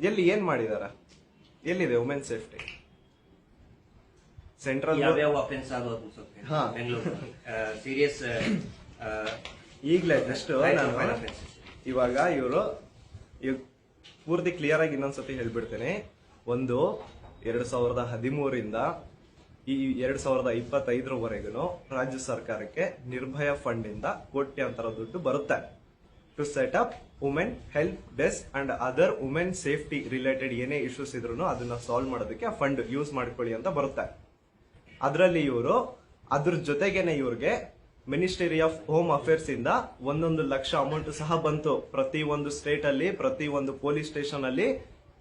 S1: ಎಲ್ಲಿ ಏನ್ ಮಾಡಿದಾರ? ಎಲ್ಲಿದೆ ವುಮೆನ್ ಸೇಫ್ಟಿ? ಸೆಂಟ್ರಲ್
S2: ಯಾವ್ಯಾವ ಅಫೆನ್ಸ್ ಆಗೋದು ಬೆಂಗಳೂರು ಸೀರಿಯಸ್
S1: ಈಗಲೇ ಜಸ್ಟ್ ನಾನು ಇವಾಗ ಇವರು ಪೂರ್ತಿ ಕ್ಲಿಯರ್ ಆಗಿ ಇನ್ನೊಂದ್ಸತಿ ಹೇಳ್ಬಿಡ್ತೇನೆ. ಒಂದು 2013 ಈ 2025 ರಾಜ್ಯ ಸರ್ಕಾರಕ್ಕೆ ನಿರ್ಭಯ ಫಂಡ್ ಇಂದ ಕೋಟ್ಯಾಂತರ ದುಡ್ಡು ಬರುತ್ತೆ to set up women help desk and other women safety related ಏನೇ ಇಶ್ಯೂಸ್ ಇದ್ರು ಅದನ್ನ ಸಾಲ್ವ್ ಮಾಡೋದಕ್ಕೆ ಆ ಫಂಡ್ ಯೂಸ್ ಮಾಡ್ಕೊಳ್ಳಿ ಅಂತ ಬರುತ್ತೆ. ಅದರಲ್ಲಿ ಇವರು ಅದ್ರ ಜೊತೆಗೇನೆ ಇವ್ರಿಗೆ ಮಿನಿಸ್ಟ್ರಿ ಆಫ್ ಹೋಮ್ ಅಫೇರ್ಸ್ ಇಂದ 1 ಲಕ್ಷ ಅಮೌಂಟ್ ಸಹ ಬಂತು. ಪ್ರತಿ ಒಂದು ಸ್ಟೇಟ್ ಅಲ್ಲಿ, ಪ್ರತಿ ಒಂದು ಪೊಲೀಸ್ ಸ್ಟೇಷನ್ ಅಲ್ಲಿ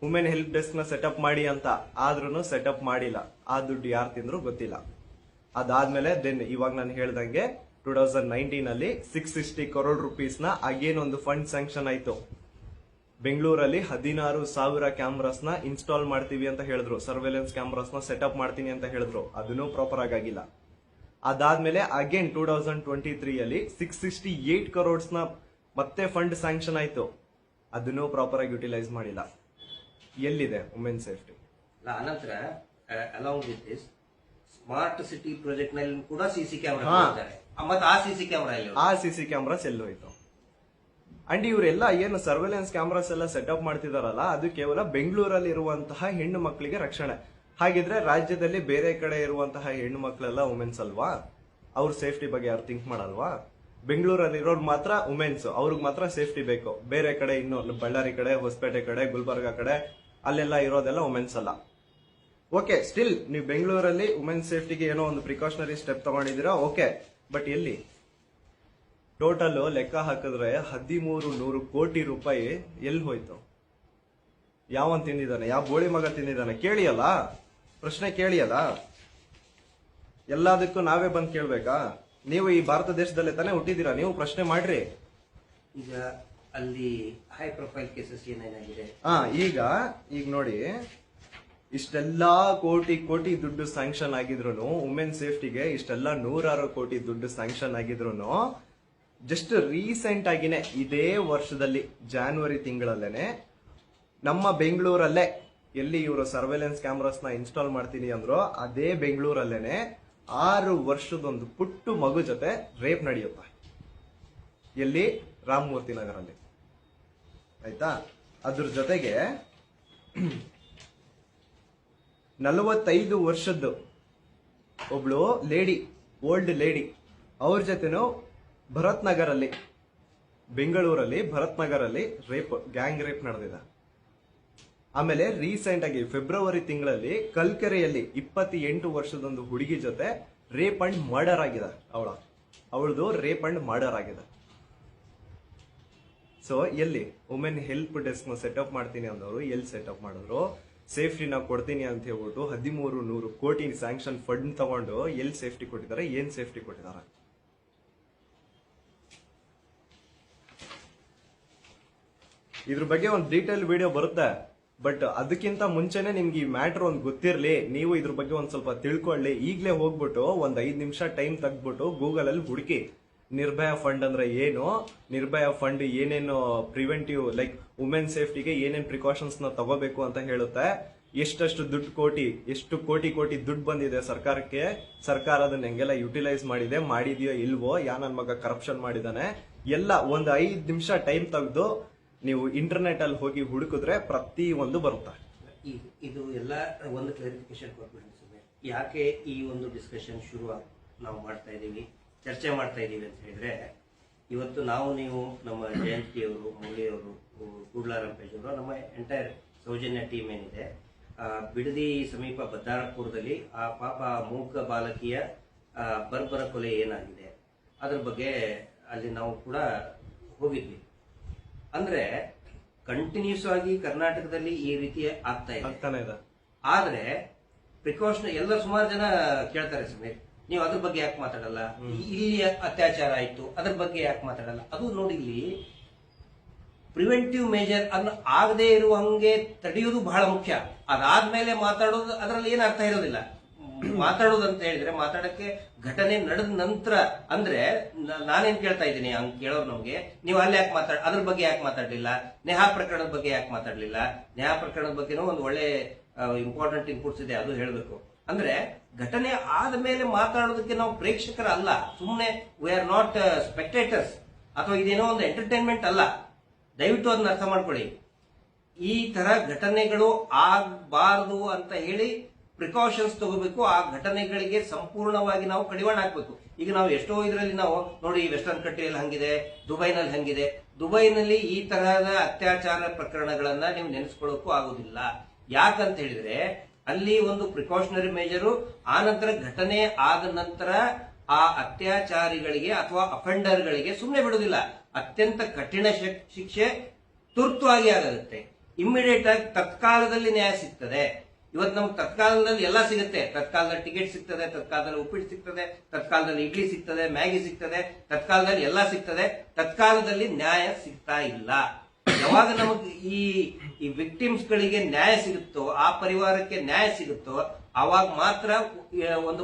S1: ವುಮೆನ್ ಹೆಲ್ಪ್ ಡೆಸ್ಕ್ ನ ಸೆಟಪ್ ಮಾಡಿ ಅಂತ. ಆದ್ರೂ ಸೆಟಪ್ ಮಾಡಿಲ್ಲ. ಆ ದುಡ್ಡು ಯಾರು ತಿಂದ್ರು ಗೊತ್ತಿಲ್ಲ. ಅದಾದ್ಮೇಲೆ ದೆನ್ ಇವಾಗ ನಾನು ಹೇಳ್ದಂಗೆ 2019 ಅಲ್ಲಿ 660 ಕರೋಡ್ ರುಪೀಸ್ನ ಅಗೇನ್ ಒಂದು ಫಂಡ್ ಸ್ಯಾಂಕ್ಷನ್ ಆಯ್ತು. ಬೆಂಗಳೂರಲ್ಲಿ 16,000 ಕ್ಯಾಮ್ರಾಸ್ನ ಇನ್ಸ್ಟಾಲ್ ಮಾಡ್ತೀವಿ ಅಂತ ಹೇಳಿದ್ರು, ಸರ್ವೆಲೆನ್ಸ್ ಕ್ಯಾಮ್ರಾಸ್ನ ಸೆಟಪ್ ಮಾಡ್ತೀನಿ ಅಂತ ಹೇಳಿದ್ರು. ಅದನ್ನು ಪ್ರಾಪರ್ ಆಗಿಲ್ಲ. ಅದಾದ್ಮೇಲೆ ಅಗೇನ್ 2023 ಅಲ್ಲಿ 668 crores ಮತ್ತೆ ಫಂಡ್ ಸ್ಯಾಂಕ್ಷನ್ ಆಯ್ತು. ಅದನ್ನು ಪ್ರಾಪರ್ ಆಗಿ ಯುಟಿಲೈಸ್ ಮಾಡಿಲ್ಲ. ಎಲ್ಲಿದೆ ವುಮೆನ್ ಸೇಫ್ಟಿ?
S2: ಅನಂತರ along with this smart city project ನಲ್ಲಿ ಕೂಡ ಸಿಸಿ ಕ್ಯಾಮೆರಾ ಮತ್ತೆ ಆ ಸಿಸಿ ಕ್ಯಾಮ್ರಾಸ್ ಎಲ್ಲೋಯ್ತು? ಅಂಡ್ ಇವರೆಲ್ಲ ಏನು ಸರ್ವೆಲೆನ್ಸ್ ಕ್ಯಾಮ್ರಾಸ್ ಎಲ್ಲ ಸೆಟಪ್ ಮಾಡ್ತಿದಾರಲ್ಲ, ಅದು ಕೇವಲ ಬೆಂಗಳೂರಲ್ಲಿ ಇರುವಂತಹ ಹೆಣ್ಣು ಮಕ್ಕಳಿಗೆ ರಕ್ಷಣೆ. ಹಾಗಿದ್ರೆ ರಾಜ್ಯದಲ್ಲಿ ಬೇರೆ ಕಡೆ ಇರುವಂತಹ ಹೆಣ್ಣು ಮಕ್ಕಳೆಲ್ಲ ವುಮೆನ್ಸ್ ಅಲ್ವಾ? ಅವ್ರ ಸೇಫ್ಟಿ ಬಗ್ಗೆ ಯಾರು ಥಿಂಕ್ ಮಾಡಲ್ವಾ? ಬೆಂಗಳೂರಲ್ಲಿ ಇರೋರು ಮಾತ್ರ ವುಮೆನ್ಸ್, ಅವ್ರಿಗೆ ಮಾತ್ರ ಸೇಫ್ಟಿ ಬೇಕು. ಬೇರೆ ಕಡೆ ಇನ್ನು ಬಳ್ಳಾರಿ ಕಡೆ, ಹೊಸಪೇಟೆ ಕಡೆ, ಗುಲ್ಬರ್ಗಾ ಕಡೆ ಅಲ್ಲೆಲ್ಲ ಇರೋದೆಲ್ಲ ವುಮೆನ್ಸ್ ಅಲ್ಲ. ಓಕೆ, ಸ್ಟಿಲ್ ನೀವು ಬೆಂಗಳೂರಲ್ಲಿ ವುಮೆನ್ ಸೇಫ್ಟಿಗೆ ಏನೋ ಒಂದು ಪ್ರಿಕಾಷನರಿ ಸ್ಟೆಪ್ ತಗೊಂಡಿದ್ದೀರಾ, ಓಕೆ. ಬಟ್ ಎಲ್ಲಿ? ಟೋಟಲ್ ಲೆಕ್ಕ ಹಾಕಿದ್ರೆ 1,300 ಕೋಟಿ ರೂಪಾಯಿ ಎಲ್ಲಿ ಹೋಯ್ತು? ಯಾವನ್ ತಿಂದಿದ್ದಾನೆ? ಯಾವ ಬೋಳಿ ಮಗ ತಿಂದಿದ್ದಾನೆ? ಕೇಳಿಯಲ್ಲ, ಪ್ರಶ್ನೆ ಕೇಳಿಯಲ್ಲ. ಎಲ್ಲದಕ್ಕೂ ನಾವೇ ಬಂದ್ ಕೇಳ್ಬೇಕಾ? ನೀವು ಈ ಭಾರತ ದೇಶದಲ್ಲೇ ತಾನೇ ಹುಟ್ಟಿದ್ದೀರಾ, ನೀವು ಪ್ರಶ್ನೆ ಮಾಡ್ರಿ. ಈಗ ಅಲ್ಲಿ ಹೈ ಪ್ರೊಫೈಲ್ ಕೇಸಸ್ ಏನೇನಾಗಿದೆ?
S1: ಈಗ ನೋಡಿ, ಇಷ್ಟೆಲ್ಲಾ ಕೋಟಿ ದುಡ್ಡು ಸ್ಯಾಂಕ್ಷನ್ ಆಗಿದ್ರು, ವುಮೆನ್ ಸೇಫ್ಟಿಗೆ ಇಷ್ಟೆಲ್ಲ 106 ಕೋಟಿ ದುಡ್ಡು ಸ್ಯಾಂಕ್ಷನ್ ಆಗಿದ್ರು, ಜಸ್ಟ್ ರೀಸೆಂಟ್ ಆಗಿನೇ ಇದೇ ವರ್ಷದಲ್ಲಿ ಜಾನ್ವರಿ ತಿಂಗಳಲ್ಲೇನೆ ನಮ್ಮ ಬೆಂಗಳೂರಲ್ಲೇ ಎಲ್ಲಿ ಇವರು ಸರ್ವೆಲೆನ್ಸ್ ಕ್ಯಾಮ್ರಾಸ್ನ ಇನ್ಸ್ಟಾಲ್ ಮಾಡ್ತೀನಿ ಅಂದ್ರೋ ಅದೇ ಬೆಂಗಳೂರಲ್ಲೇನೆ 6 ವರ್ಷದೊಂದು ಪುಟ್ಟು ಮಗು ಜೊತೆ ರೇಪ್ ನಡೆಯುತ್ತೆ. ಎಲ್ಲಿ? ರಾಮಮೂರ್ತಿ ನಗರಲ್ಲಿ. ಆಯ್ತಾ? ಅದ್ರ ಜೊತೆಗೆ 45 ವರ್ಷದ್ದು ಒಬ್ಳು ಲೇಡಿ, ಓಲ್ಡ್ ಲೇಡಿ, ಅವ್ರ ಜೊತೆನೂ ಭರತ್ ನಗರಲ್ಲಿ, ಬೆಂಗಳೂರಲ್ಲಿ ಭರತ್ ನಗರಲ್ಲಿ ರೇಪ್, ಗ್ಯಾಂಗ್ ರೇಪ್ ನಡೆದಿದೆ. ಆಮೇಲೆ ರೀಸೆಂಟ್ ಆಗಿ ಫೆಬ್ರವರಿ ತಿಂಗಳಲ್ಲಿ ಕಲ್ಕೆರೆಯಲ್ಲಿ 28 ವರ್ಷದೊಂದು ಹುಡುಗಿ ಜೊತೆ ರೇಪ್ ಅಂಡ್ ಮರ್ಡರ್ ಆಗಿದೆ. ಅವಳದು ರೇಪ್ ಅಂಡ್ ಮರ್ಡರ್ ಆಗಿದೆ. ಸೊ ಎಲ್ಲಿ ವುಮೆನ್ ಹೆಲ್ಪ್ ಡೆಸ್ಕ್ ನ ಸೆಟಪ್ ಮಾಡ್ತೀನಿ ಅಂದವರು ಎಲ್ಲಿ ಸೆಟಪ್ ಮಾಡಿದ್ರು? ಸೇಫ್ಟಿ ನಾವು ಕೊಡ್ತೀನಿ ಅಂತ ಹೇಳ್ಬಿಟ್ಟು 1300 ಕೋಟಿ ಸ್ಯಾಂಕ್ಷನ್ ಫಂಡ್ ತಗೊಂಡು ಎಲ್ಲಿ ಸೇಫ್ಟಿ ಕೊಟ್ಟಿದ್ದಾರೆ? ಏನ್ ಸೇಫ್ಟಿ ಕೊಟ್ಟಿದ್ದಾರೆ? ಇದ್ರ ಬಗ್ಗೆ ಒಂದು ಡೀಟೇಲ್ ವಿಡಿಯೋ ಬರುತ್ತೆ. ಬಟ್ ಅದಕ್ಕಿಂತ ಮುಂಚೆನೆ ನಿಮ್ಗೆ ಈ ಮ್ಯಾಟರ್ ಒಂದು ಗೊತ್ತಿರ್ಲಿ, ನೀವು ಇದ್ರ ಬಗ್ಗೆ ಒಂದ್ ಸ್ವಲ್ಪ ತಿಳ್ಕೊಳ್ಳಿ. ಈಗಲೇ ಹೋಗ್ಬಿಟ್ಟು ಒಂದ್ 5 ನಿಮಿಷ ಟೈಮ್ ತೆಗ್ದ್ಬಿಟ್ಟು ಗೂಗಲ್ ಅಲ್ಲಿ ಹುಡುಕಿ ನಿರ್ಭಯ ಫಂಡ್ ಅಂದ್ರೆ ಏನು, ನಿರ್ಭಯ ಫಂಡ್ ಏನೇನು ಪ್ರಿವೆಂಟಿವ್ ಲೈಕ್ ವುಮೆನ್ ಸೇಫ್ಟಿಗೆ ಏನೇನ್ ಪ್ರಿಕಾಷನ್ಸ್ ನ ತಗೋಬೇಕು ಅಂತ ಹೇಳುತ್ತೆ. ಎಷ್ಟು ಕೋಟಿ ದುಡ್ಡು ಬಂದಿದೆ ಸರ್ಕಾರಕ್ಕೆ, ಸರ್ಕಾರ ಅದನ್ನ ಹೆಂಗೆಲ್ಲ ಯುಟಿಲೈಸ್ ಮಾಡಿದೆಯೋ ಇಲ್ವೋ, ನನ್ ಮಗ ಕರಪ್ಷನ್ ಮಾಡಿದಾನೆ, ಎಲ್ಲ ಒಂದು 5 ನಿಮಿಷ ಟೈಮ್ ತೆಗೆದು ನೀವು ಇಂಟರ್ನೆಟ್ ಅಲ್ಲಿ ಹೋಗಿ ಹುಡುಕಿದ್ರೆ ಪ್ರತಿ ಒಂದು ಬರುತ್ತೆ.
S2: ಇದು ಎಲ್ಲ ಒಂದು ಕ್ಲಾರಿಫಿಕೇಶನ್ ಕೊಟ್ಬಿಡಿ ಸರ್. ಯಾಕೆ ಈ ಒಂದು ಡಿಸ್ಕಷನ್ ಶುರು ನಾವು ಮಾಡ್ತಾ ಇದ್ದೀವಿ, ಚರ್ಚೆ ಮಾಡ್ತಾ ಇದ್ದೀವಿ ಅಂತ ಹೇಳಿದ್ರೆ, ಇವತ್ತು ನೀವು ನಮ್ಮ ಜಯಂತಿಯವರು, ಮೌಳಿಯವರು, ಕೂಡ್ಲಾರಂಪೇಶ್ ಅವರು, ನಮ್ಮ ಎಂಟೈರ್ ಸೌಜನ್ಯ ಟೀಮ್ ಏನಿದೆ, ಬಿಡದಿ ಸಮೀಪ ಬದ್ದಾರಪುರದಲ್ಲಿ ಆ ಪಾಪ ಮೂಕ ಬಾಲಕಿಯ ಬರ್ಬರ ಕೊಲೆ ಏನಾಗಿದೆ ಅದ್ರ ಬಗ್ಗೆ ಅಲ್ಲಿ ನಾವು ಕೂಡ ಹೋಗಿದ್ವಿ. ಅಂದ್ರೆ ಕಂಟಿನ್ಯೂಸ್ ಆಗಿ ಕರ್ನಾಟಕದಲ್ಲಿ ಈ ರೀತಿ ಆಗ್ತಾ ಇದೆ. ಆದ್ರೆ ಪ್ರಿಕಾಷನ್ ಎಲ್ಲ ಸುಮಾರು ಜನ ಕೇಳ್ತಾರೆ, ಸಮೀರ್ ನೀವು ಅದ್ರ ಬಗ್ಗೆ ಯಾಕೆ ಮಾತಾಡಲ್ಲ, ಇಲ್ಲಿ ಅತ್ಯಾಚಾರ ಆಯ್ತು ಅದ್ರ ಬಗ್ಗೆ ಯಾಕೆ ಮಾತಾಡಲ್ಲ? ಅದು ನೋಡಿ, ಇಲ್ಲಿ ಪ್ರಿವೆಂಟಿವ್ ಮೇಜರ್ ಅನ್ನು ಆಗದೆ ಇರುವಂಗೆ ತಡೆಯೋದು ಬಹಳ ಮುಖ್ಯ. ಅದಾದ್ಮೇಲೆ ಮಾತಾಡೋದು ಅದರಲ್ಲಿ ಏನು ಅರ್ಥ ಇರೋದಿಲ್ಲ. ಮಾತಾಡೋದು ಅಂತ ಹೇಳಿದ್ರೆ ಮಾತಾಡಕ್ಕೆ ಘಟನೆ ನಡೆದ ನಂತರ, ಅಂದ್ರೆ ನಾನೇನ್ ಕೇಳ್ತಾ ಇದ್ದೀನಿ ಹಂಗ್ ಕೇಳೋರು ನಮ್ಗೆ, ನೀವು ಅಲ್ಲಿ ಯಾಕೆ ಅದ್ರ ಬಗ್ಗೆ ಯಾಕೆ ಮಾತಾಡ್ಲಿಲ್ಲ, ನೇಹಾ ಪ್ರಕರಣದ ಬಗ್ಗೆ ಯಾಕೆ ಮಾತಾಡ್ಲಿಲ್ಲ? ನೇಹಾ ಪ್ರಕರಣದ ಬಗ್ಗೆನೂ ಒಂದು ಒಳ್ಳೆ ಇಂಪಾರ್ಟೆಂಟ್ ಇನ್ಪುಟ್ಸ್ ಇದೆ, ಅದು ಹೇಳ್ಬೇಕು. ಅಂದ್ರೆ ಘಟನೆ ಆದ ಮೇಲೆ ಮಾತಾಡೋದಕ್ಕೆ ನಾವು ಪ್ರೇಕ್ಷಕರ ಅಲ್ಲ, ಸುಮ್ಮನೆ ವಿ ಆರ್ ನಾಟ್ ಸ್ಪೆಕ್ಟೇಟರ್ಸ್, ಅಥವಾ ಇದೇನೋ ಒಂದು ಎಂಟರ್ಟೈನ್ಮೆಂಟ್ ಅಲ್ಲ. ದಯವಿಟ್ಟು ಅದನ್ನ ಅರ್ಥ ಮಾಡ್ಕೊಳ್ಳಿ. ಈ ತರ ಘಟನೆಗಳು ಆಗಬಾರದು ಅಂತ ಹೇಳಿ ಪ್ರಿಕಾಷನ್ಸ್ ತಗೋಬೇಕು. ಆ ಘಟನೆಗಳಿಗೆ ಸಂಪೂರ್ಣವಾಗಿ ನಾವು ಕಡಿವಾಣ ಹಾಕ್ಬೇಕು. ಈಗ ನಾವು ಎಷ್ಟೋ ಇದರಲ್ಲಿ ನಾವು ನೋಡಿ, ವೆಸ್ಟರ್ನ್ ಕಂಟ್ರಿಯಲ್ಲಿ ಹಂಗಿದೆ, ದುಬೈನಲ್ಲಿ ಹಂಗಿದೆ. ದುಬೈನಲ್ಲಿ ಈ ತರಹದ ಅತ್ಯಾಚಾರ ಪ್ರಕರಣಗಳನ್ನ ನೀವು ನೆನೆಸ್ಕೊಳ್ಳೋಕ್ಕೂ ಆಗುದಿಲ್ಲ. ಯಾಕಂತ ಹೇಳಿದ್ರೆ ಅಲ್ಲಿ ಒಂದು ಪ್ರಿಕಾಷನರಿ ಮೇಜರು, ಆ ನಂತರ ಘಟನೆ ಆದ ನಂತರ ಆ ಅತ್ಯಾಚಾರಿಗಳಿಗೆ ಅಥವಾ ಅಫೆಂಡರ್ಗಳಿಗೆ ಸುಮ್ಮನೆ ಬಿಡುವುದಿಲ್ಲ, ಅತ್ಯಂತ ಕಠಿಣ ಶಿಕ್ಷೆ ತುರ್ತುವಾಗಿ ಆಗುತ್ತೆ. ಇಮ್ಮಿಡಿಯೇಟ್ ಆಗಿ ತತ್ಕಾಲದಲ್ಲಿ ನ್ಯಾಯ ಸಿಗ್ತದೆ. ಇವತ್ತು ನಮ್ಗೆ ತತ್ಕಾಲದಲ್ಲಿ ಎಲ್ಲ ಸಿಗುತ್ತೆ. ತತ್ಕಾಲದಲ್ಲಿ ಟಿಕೆಟ್ ಸಿಗ್ತದೆ, ತತ್ಕಾಲದಲ್ಲಿ ಉಪ್ಪಿಟ್ಟು ಸಿಗ್ತದೆ, ತತ್ಕಾಲದಲ್ಲಿ ಇಡ್ಲಿ ಸಿಗ್ತದೆ, ಮ್ಯಾಗಿ ಸಿಗ್ತದೆ, ತತ್ಕಾಲದಲ್ಲಿ ಎಲ್ಲ ಸಿಗ್ತದೆ. ತತ್ಕಾಲದಲ್ಲಿ ನ್ಯಾಯ ಸಿಗ್ತಾ ಇಲ್ಲ. ಯಾವಾಗ ನಮಗೆ ಈ ವಿಕ್ಟಿಮ್ಸ್ ಗಳಿಗೆ ನ್ಯಾಯ ಸಿಗುತ್ತೋ, ಆ ಪರಿವಾರಕ್ಕೆ ನ್ಯಾಯ ಸಿಗುತ್ತೋ, ಅವಾಗ ಮಾತ್ರ ಒಂದು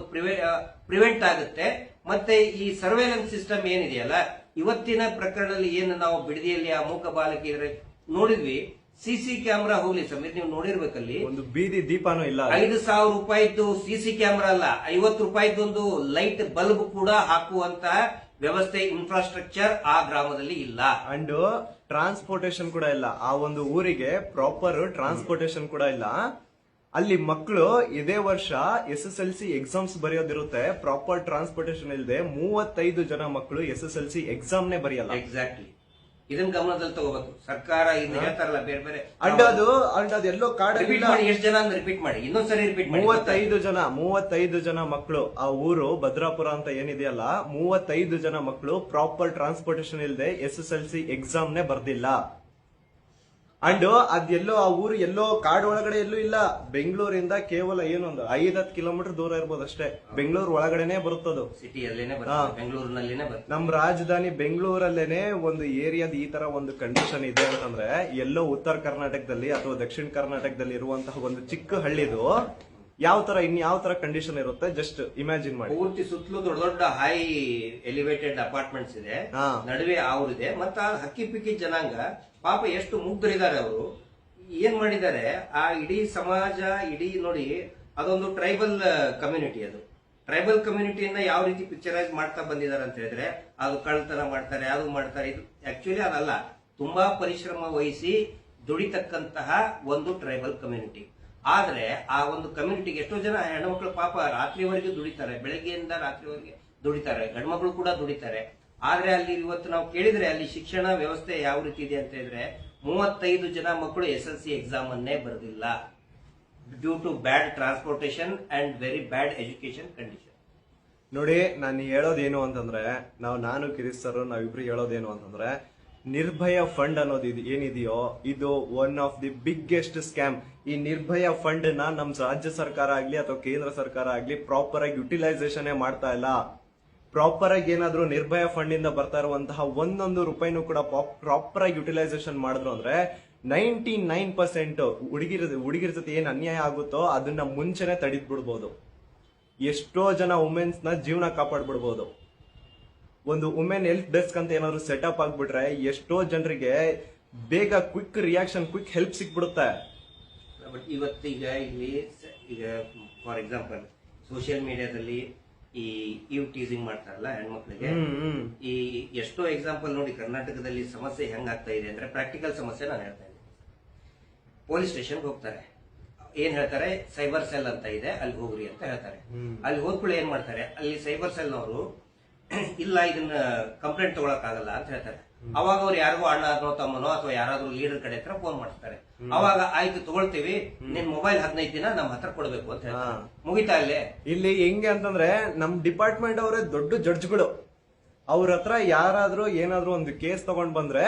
S2: ಪ್ರಿವೆಂಟ್ ಆಗುತ್ತೆ. ಮತ್ತೆ ಈ ಸರ್ವೇಲೆನ್ಸ್ ಸಿಸ್ಟಮ್ ಏನಿದೆಯಲ್ಲ, ಇವತ್ತಿನ ಪ್ರಕರಣದಲ್ಲಿ ಏನು ನಾವು ಬಿಡದಿಯಲ್ಲಿ ಆ ಮೂಕ ಬಾಲಕಿಯರ ನೋಡಿದ್ವಿ, ಸಿಸಿ ಕ್ಯಾಮೆರಾ ಹೋಗ್ಲಿ ಸಮೀರ್, ನೀವು ನೋಡಿರ್ಬೇಕಲ್ಲಿ
S1: ಒಂದು ಬೀದಿ ದೀಪನೂ ಇಲ್ಲ.
S2: 5,000 ರೂಪಾಯಿದ್ದು ಸಿಸಿ ಕ್ಯಾಮೆರಾ ಅಲ್ಲ, 50 ರೂಪಾಯಿದೊಂದು ಲೈಟ್ ಬಲ್ಬ್ ಕೂಡ ಹಾಕುವಂತಹ ವ್ಯವಸ್ಥೆ, ಇನ್ಫ್ರಾಸ್ಟ್ರಕ್ಚರ್ ಆ ಗ್ರಾಮದಲ್ಲಿ ಇಲ್ಲ.
S1: ಅಂಡ್ ಟ್ರಾನ್ಸ್ಪೋರ್ಟೇಶನ್ ಕೂಡ ಇಲ್ಲ. ಆ ಒಂದು ಊರಿಗೆ ಪ್ರಾಪರ್ ಟ್ರಾನ್ಸ್ಪೋರ್ಟೇಶನ್ ಕೂಡ ಇಲ್ಲ. ಅಲ್ಲಿ ಮಕ್ಕಳು ಇದೇ ವರ್ಷ SSLC ಎಕ್ಸಾಮ್ಸ್ ಬರೆಯೋದಿರುತ್ತೆ, ಪ್ರಾಪರ್ ಟ್ರಾನ್ಸ್ಪೋರ್ಟೇಶನ್ ಇಲ್ಲದೆ 35 ಜನ ಮಕ್ಕಳು SSLC ಎಕ್ಸಾಮ್ ಬರೆಯಲ್ಲ.
S2: ಎಕ್ಸಾಕ್ಟ್ಲಿ, ಇದನ್ನ ಗಮನದಲ್ಲಿ ತಗೋಬೇಕು ಸರ್ಕಾರ. ಇದನ್ನ ಹೇಳ್ತಾರಲ್ಲ ಬೇರೆ ಬೇರೆ,
S1: ಅಂಡ್ ಅದು ಎಲ್ಲೋ ಕಾರ್ಡ್
S2: ಎಷ್ಟು ಜನ ಅಂತ ರಿಪೀಟ್ ಮಾಡಿ, ಇನ್ನೊಂದ್ಸರಿ ರಿಪೀಟ್ ಮಾಡಿ.
S1: 35 ಜನ ಮಕ್ಕಳು, ಆ ಊರು ಭದ್ರಾಪುರ ಅಂತ ಏನಿದೆಯಲ್ಲ, 35 ಜನ ಮಕ್ಕಳು ಪ್ರಾಪರ್ ಟ್ರಾನ್ಸ್ಪೋರ್ಟೇಶನ್ ಇಲ್ಲದೆ SSLC ಎಕ್ಸಾಮ್ ನೇ ಬರ್ದಿಲ್ಲ. ಅಂಡ್ ಅದೆಲ್ಲೋ ಆ ಊರು ಎಲ್ಲೋ ಕಾಡ್ ಒಳಗಡೆ ಎಲ್ಲೂ ಇಲ್ಲ. ಬೆಂಗಳೂರಿಂದ ಕೇವಲ ಏನೊಂದು 5-10 ಕಿಲೋಮೀಟರ್ ದೂರ ಇರ್ಬೋದು ಅಷ್ಟೇ. ಬೆಂಗಳೂರು ಒಳಗಡೆನೆ ಬರುತ್ತದು,
S2: ಸಿಟಿಯಲ್ಲೇನೆ, ಬೆಂಗಳೂರಿನಲ್ಲೇನೆ.
S1: ನಮ್ ರಾಜಧಾನಿ ಬೆಂಗಳೂರಲ್ಲೇನೆ ಒಂದು ಏರಿಯಾದ ಈ ತರ ಒಂದು ಕಂಡೀಷನ್ ಇದೆ ಅಂತಂದ್ರೆ, ಎಲ್ಲೋ ಉತ್ತರ ಕರ್ನಾಟಕದಲ್ಲಿ ಅಥವಾ ದಕ್ಷಿಣ ಕರ್ನಾಟಕದಲ್ಲಿ ಇರುವಂತಹ ಒಂದು ಚಿಕ್ಕ ಹಳ್ಳಿದು ಯಾವ ತರ ಕಂಡೀಷನ್ ಇರುತ್ತೆ ಜಸ್ಟ್ ಇಮ್ಯಾಜಿನ್ ಮಾಡಿ.
S2: ಪೂರ್ತಿ ಸುತ್ತಲೂ ದೊಡ್ಡ ದೊಡ್ಡ ಹೈ ಎಲಿವೇಟೆಡ್ ಅಪಾರ್ಟ್ಮೆಂಟ್ಸ್ ಇದೆ, ನಡುವೆ ಇದೆ. ಮತ್ತ ಹಕ್ಕಿ ಪಿಕ್ಕಿ ಜನಾಂಗ ಪಾಪ ಎಷ್ಟು ಮುಗ್ಧರಿದ್ದಾರೆ. ಅವರು ಏನ್ ಮಾಡಿದ್ದಾರೆ, ಆ ಇಡೀ ಸಮಾಜ, ಇಡೀ ನೋಡಿ, ಅದೊಂದು ಟ್ರೈಬಲ್ ಕಮ್ಯುನಿಟಿ. ಅದು ಟ್ರೈಬಲ್ ಕಮ್ಯುನಿಟಿಯನ್ನ ಯಾವ ರೀತಿ ಪಿಕ್ಚರೈಸ್ ಮಾಡ್ತಾ ಬಂದಿದ್ದಾರೆ ಅಂತ ಹೇಳಿದ್ರೆ, ಅದು ಕಳ್ತನ ಮಾಡ್ತಾರೆ, ಅದು ಮಾಡ್ತಾರೆ. ಇದು ಆಕ್ಚುಲಿ ಅದಲ್ಲ, ತುಂಬಾ ಪರಿಶ್ರಮ ವಹಿಸಿ ದುಡಿತಕ್ಕಂತಹ ಒಂದು ಟ್ರೈಬಲ್ ಕಮ್ಯುನಿಟಿ. ಆದ್ರೆ ಆ ಒಂದು ಕಮ್ಯುನಿಟಿಗೆ ಎಷ್ಟೋ ಜನ ಹೆಣ್ಮಕ್ಳು ಪಾಪ ರಾತ್ರಿವರೆಗೆ ದುಡಿತಾರೆ, ಬೆಳಗ್ಗೆಯಿಂದ ರಾತ್ರಿವರೆಗೆ ದುಡಿತಾರೆ, ಗಂಡ್ಮಕ್ಳು ಕೂಡ ದುಡಿತಾರೆ. ಆದ್ರೆ ಅಲ್ಲಿ ಇವತ್ತು ನಾವು ಕೇಳಿದ್ರೆ ಅಲ್ಲಿ ಶಿಕ್ಷಣ ವ್ಯವಸ್ಥೆ ಯಾವ ರೀತಿ ಇದೆ ಅಂತ ಹೇಳಿದ್ರೆ, 35 ಜನ ಮಕ್ಕಳು SSLC ಎಕ್ಸಾಮ್ ಅನ್ನೇ ಬರೆದಿಲ್ಲ, due to bad transportation and very bad education condition.
S1: ನೋಡಿ, ನಾನು ಹೇಳೋದೇನು ಅಂತಂದ್ರೆ, ನಾನು ಕಿರಿಸ್ ಸರ್ ನಾವಿಬ್ರು ಹೇಳೋದೇನು ಅಂತಂದ್ರೆ, ನಿರ್ಭಯ ಫಂಡ್ ಅನ್ನೋದು ಏನಿದೆಯೋ ಇದು one of the biggest scam. ಈ ನಿರ್ಭಯ ಫಂಡ್ ನ ನಮ್ ರಾಜ್ಯ ಸರ್ಕಾರ ಆಗ್ಲಿ ಅಥವಾ ಕೇಂದ್ರ ಸರ್ಕಾರ ಆಗ್ಲಿ ಪ್ರಾಪರ್ ಆಗಿ ಯುಟಿಲೈಸೇಷನ್ ಮಾಡ್ತಾ ಇಲ್ಲ. ಪ್ರಾಪರ್ ಆಗಿ ಏನಾದ್ರು ನಿರ್ಭಯ ಫಂಡ್ ಇಂದ ಬರ್ತಾ ಇರುವಂತಹ ಒಂದೊಂದು ರೂಪಾಯಿನೂ ಕೂಡ ಪ್ರಾಪರ್ ಆಗಿ ಯುಟಿಲೈಸೇಷನ್ ಮಾಡಿದ್ರು ಅಂದ್ರೆ 99% ಹುಡುಗಿರ ಜೊತೆ ಏನ್ ಅನ್ಯಾಯ ಆಗುತ್ತೋ ಅದನ್ನ ಮುಂಚೆನೆ ತಡೆದ್ ಬಿಡ್ಬೋದು. ಎಷ್ಟೋ ಜನ ವುಮೆನ್ಸ್ ನ ಜೀವನ ಕಾಪಾಡ್ಬಿಡ್ಬೋದು. ಒಂದು ವುಮೆನ್ ಹೆಲ್ಪ್ ಡೆಸ್ಕ್ ಅಂತ ಏನಾದ್ರು ಸೆಟಪ್ ಆಗ್ಬಿಟ್ರೆ ಎಷ್ಟೋ ಜನರಿಗೆ ಬೇಗ ಕ್ವಿಕ್ ರಿಯಾಕ್ಷನ್, ಕ್ವಿಕ್ ಹೆಲ್ಪ್ ಸಿಕ್ಬಿಡುತ್ತೆ.
S2: ಬಟ್ ಇವತ್ತೀಗ ಇಲ್ಲಿ ಈಗ ಫಾರ್ ಎಕ್ಸಾಂಪಲ್ ಸೋಷಿಯಲ್ ಮೀಡಿಯಾದಲ್ಲಿ ಈ ಟೀಸಿಂಗ್ ಮಾಡ್ತಾರಲ್ಲ ಹೆಣ್ಮಕ್ಳಿಗೆ, ಈ ಎಷ್ಟೋ ಎಕ್ಸಾಂಪಲ್ ನೋಡಿ ಕರ್ನಾಟಕದಲ್ಲಿ ಸಮಸ್ಯೆ ಹೆಂಗಾಗ್ತಾ ಇದೆ ಅಂದ್ರೆ ಪ್ರಾಕ್ಟಿಕಲ್ ಸಮಸ್ಯೆ ನಾನು ಹೇಳ್ತಾ ಇದ್ದೀನಿ. ಪೊಲೀಸ್ ಸ್ಟೇಷನ್ಗೆ ಹೋಗ್ತಾರೆ, ಏನ್ ಹೇಳ್ತಾರೆ, ಸೈಬರ್ ಸೆಲ್ ಅಂತ ಇದೆ ಅಲ್ಲಿ ಹೋಗ್ರಿ ಅಂತ ಹೇಳ್ತಾರೆ. ಅಲ್ಲಿ ಹೋದ್ಕೂಳೆ ಏನ್ ಮಾಡ್ತಾರೆ, ಅಲ್ಲಿ ಸೈಬರ್ ಸೆಲ್ ನವರು ಇಲ್ಲ ಇದನ್ನ ಕಂಪ್ಲೇಂಟ್ ತಗೊಳಕ್ ಆಗಲ್ಲ ಅಂತ ಹೇಳ್ತಾರೆ. ಅವಾಗ ಅವ್ರು ಯಾರಿಗೋ ಅಣ್ಣ ಅಥವಾ ತಮ್ಮನೋ ಅಥವಾ ಯಾರಾದ್ರೂ ಲೀಡರ್ ಕಡೆ ಹತ್ರ ಫೋನ್ ಮಾಡ್ತಾರೆ. ಅವಾಗ ಆಯ್ತು ತಗೊಳ್ತೀವಿ, ನಿನ್ ಮೊಬೈಲ್ 15 ದಿನ ನಮ್ ಹತ್ರ ಕೊಡ್ಬೇಕು ಅಂತ ಹೇಳ್ತಾರೆ. ಮುಗಿತಾ ಅಲ್ಲೇ. ಇಲ್ಲಿ
S1: ಹೆಂಗೆ ಅಂತಂದ್ರೆ ನಮ್ ಡಿಪಾರ್ಟ್ಮೆಂಟ್ ಅವರೇ ದೊಡ್ಡ ಜಡ್ಜ್ಗಳು. ಅವ್ರ ಹತ್ರ ಯಾರಾದ್ರೂ ಏನಾದ್ರು ಒಂದು ಕೇಸ್ ತಗೊಂಡ್ ಬಂದ್ರೆ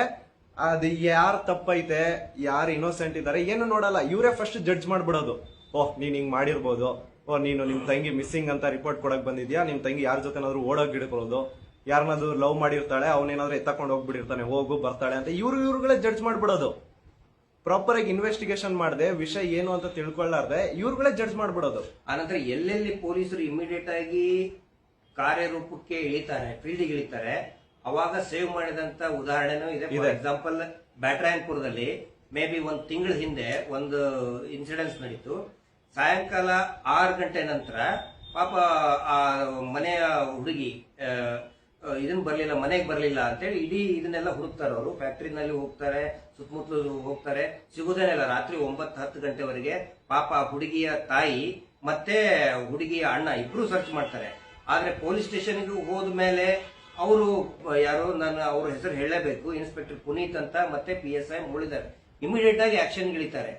S1: ಅದು ಯಾರ್ ತಪ್ಪೈತೆ, ಯಾರು ಇನ್ನೋಸೆಂಟ್ ಇದಾರೆ ಏನು ನೋಡಲ್ಲ, ಇವರೇ ಫಸ್ಟ್ ಜಡ್ಜ್ ಮಾಡ್ಬಿಡೋದು. ಓಹ್ ನೀನ್ ಹಿಂಗ್ ಮಾಡಿರ್ಬೋದು, ಓಹ್ ನೀನು ನಿಮ್ ತಂಗಿ ಮಿಸ್ಸಿಂಗ್ ಅಂತ ರಿಪೋರ್ಟ್ ಕೊಡಕ್ ಬಂದಿದ್ಯಾ, ನಿಮ್ ತಂಗಿ ಯಾರ ಜೊತೆನಾದ್ರು ಓಡೋಗ್ ಗಿಡ್ಕೊಳ್ಳೋದು, ಯಾರನ್ನಾದ್ರು ಲವ್ ಮಾಡಿರ್ತಾಳೆ ಅವನೇನಾದ್ರೂ ಎತ್ತಕೊಂಡು ಹೋಗ್ಬಿಟ್ಟಿರ್ತಾನೆ, ಹೋಗು ಬರ್ತಾಳೆ ಅಂತ ಇವ್ರುಗಳೇ ಜಡ್ಜ್ ಮಾಡ್ಬಿಡೋದು. ಪ್ರಾಪರ್ ಆಗಿ ಇನ್ವೆಸ್ಟಿಗೇಷನ್ ಮಾಡದೆ ವಿಷಯ ಏನು ಅಂತ ತಿಳ್ಕೊಳ್ಳಾರ್ದೆ ಇವ್ರುಗಳೇ ಜಡ್ಜ್ ಮಾಡ್ಬಿಡೋದು.
S2: ಆನಂತರ ಎಲ್ಲೆಲ್ಲಿ ಪೊಲೀಸರು ಇಮಿಡಿಯೇಟ್ ಆಗಿ ಕಾರ್ಯರೂಪಕ್ಕೆ ಇಳಿತಾರೆ, ಫೀಲ್ಡ್ ಇಳಿತಾರೆ, ಅವಾಗ ಸೇವ್ ಮಾಡಿದಂತ ಉದಾಹರಣೆನೂ ಇದೆ. ಫಾರ್ ಎಕ್ಸಾಂಪಲ್ ಬ್ಯಾಟ್ರಾಯನ್ಪುರದಲ್ಲಿ ಮೇ ಬಿ 1 ತಿಂಗಳ ಹಿಂದೆ ಒಂದು ಇನ್ಸಿಡೆನ್ಸ್ ನಡೀತು. ಸಾಯಂಕಾಲ 6 ಗಂಟೆ ನಂತರ ಪಾಪ ಆ ಮನೆಯ ಹುಡುಗಿ ಇದನ್ ಬರ್ಲಿಲ್ಲ, ಮನೆಗೆ ಬರ್ಲಿಲ್ಲ ಅಂತೇಳಿ ಇಡೀ ಇದನ್ನೆಲ್ಲ ಹುಡುಕ್ತಾರೆ. ಅವರು ಫ್ಯಾಕ್ಟ್ರಿನಲ್ಲಿ ಹೋಗ್ತಾರೆ, ಸುತ್ತಮುತ್ತಲು ಹೋಗ್ತಾರೆ, ಸಿಗುದೇನಿಲ್ಲ. ರಾತ್ರಿ 9-10 ಗಂಟೆವರೆಗೆ ಪಾಪ ಹುಡುಗಿಯ ತಾಯಿ ಮತ್ತೆ ಹುಡುಗಿಯ ಅಣ್ಣ ಇಬ್ರು ಸರ್ಚ್ ಮಾಡ್ತಾರೆ. ಆದ್ರೆ ಪೊಲೀಸ್ ಸ್ಟೇಷನ್ಗೆ ಹೋದ ಮೇಲೆ ಅವರು ಯಾರು, ನಾನು ಅವ್ರ ಹೆಸರು ಹೇಳಲೇಬೇಕು, ಇನ್ಸ್ಪೆಕ್ಟರ್ ಪುನೀತ್ ಅಂತ ಮತ್ತೆ PSI ಮುಳಿದ್ದಾರೆ, ಇಮಿಡಿಯೇಟ್ ಆಗಿ ಆಕ್ಷನ್ ಇಳಿತಾರೆ.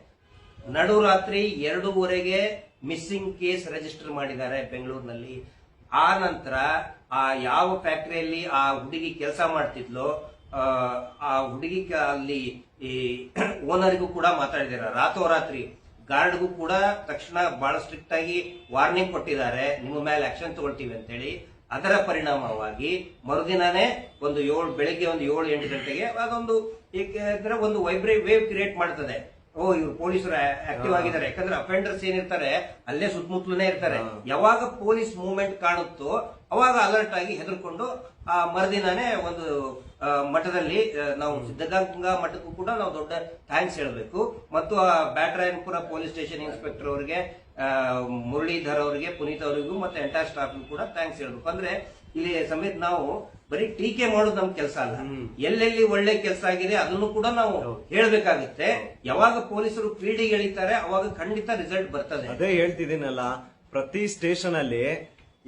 S2: ನಡುರಾತ್ರಿ 2:30ಗೆ ಮಿಸ್ಸಿಂಗ್ ಕೇಸ್ ರಿಜಿಸ್ಟರ್ ಮಾಡಿದ್ದಾರೆ ಬೆಂಗಳೂರಿನಲ್ಲಿ. ಆ ನಂತರ ಆ ಯಾವ ಫ್ಯಾಕ್ಟರಿಯಲ್ಲಿ ಆ ಹುಡುಗಿ ಕೆಲಸ ಮಾಡ್ತಿದ್ಲೋ ಆ ಹುಡುಗಿ ಅಲ್ಲಿ ಈ ಓನರ್ಗೂ ಕೂಡ ಮಾತಾಡಿದ್ದಾರೆ. ರಾತ್ರೋರಾತ್ರಿ ಗಾರ್ಡ್ಗೂ ಕೂಡ ತಕ್ಷಣ ಬಹಳ ಸ್ಟ್ರಿಕ್ಟ್ ಆಗಿ ವಾರ್ನಿಂಗ್ ಕೊಟ್ಟಿದ್ದಾರೆ, ನಿಮ್ಮ ಮೇಲೆ ಆಕ್ಷನ್ ತಗೊಳ್ತೀವಿ ಅಂತೇಳಿ. ಅದರ ಪರಿಣಾಮವಾಗಿ ಮರುದಿನಾನೇ ಬೆಳಿಗ್ಗೆ 7-8 ಗಂಟೆಗೆ ಅದೊಂದು ಒಂದು ವೇವ್ ಕ್ರಿಯೇಟ್ ಮಾಡ್ತದೆ. ಇವ್ರು ಪೊಲೀಸರು ಆಕ್ಟಿವ್ ಆಗಿದ್ದಾರೆ. ಯಾಕಂದ್ರೆ ಅಫೆಂಡರ್ಸ್ ಏನಿರ್ತಾರೆ ಅಲ್ಲೇ ಸುತ್ತಮುತ್ತಲೇ ಇರ್ತಾರೆ. ಯಾವಾಗ ಪೊಲೀಸ್ ಮೂವ್ಮೆಂಟ್ ಕಾಣುತ್ತೋ ಅವಾಗ ಅಲರ್ಟ್ ಆಗಿ ಹೆದರ್ಕೊಂಡು ಆ ಮರುದಿನಾನೇ ಒಂದು ಮಠದಲ್ಲಿ ನಾವು ಸಿದ್ಧಗಂಗಾ ಮಠಕ್ಕೂ ಕೂಡ ನಾವು ದೊಡ್ಡ ಥ್ಯಾಂಕ್ಸ್ ಹೇಳಬೇಕು. ಮತ್ತು ಆ ಬ್ಯಾಟರಾಯನಪುರ ಪೊಲೀಸ್ ಸ್ಟೇಷನ್ ಇನ್ಸ್ಪೆಕ್ಟರ್ ಅವರಿಗೆ, ಮುರಳೀಧರ್ ಅವರಿಗೆ, ಪುನೀತ್ ಅವರಿಗೂ ಮತ್ತೆ ಎಂಟೈರ್ ಸ್ಟಾಫ್ಗೂ ಕೂಡ ಥ್ಯಾಂಕ್ಸ್ ಹೇಳಬೇಕು. ಅಂದ್ರೆ ಇಲ್ಲಿ ಸಮೇತ ನಾವು ಬರೀ ಟೀಕೆ ಮಾಡೋದು ನಮ್ ಕೆಲಸ ಅಲ್ಲ, ಎಲ್ಲೆಲ್ಲಿ ಒಳ್ಳೆ ಕೆಲಸ ಆಗಿದೆ ಅದನ್ನು ಕೂಡ ನಾವು ಹೇಳ್ಬೇಕಾಗುತ್ತೆ. ಯಾವಾಗ ಪೊಲೀಸರು ಫೀಲ್ಡಿಗೆ ಎಳಿತಾರೆ ಅವಾಗ ಖಂಡಿತ ರಿಸಲ್ಟ್ ಬರ್ತದೆ.
S1: ಅದೇ ಹೇಳ್ತಿದ್ದೀನಲ್ಲ, ಪ್ರತಿ ಸ್ಟೇಷನ್ ಅಲ್ಲಿ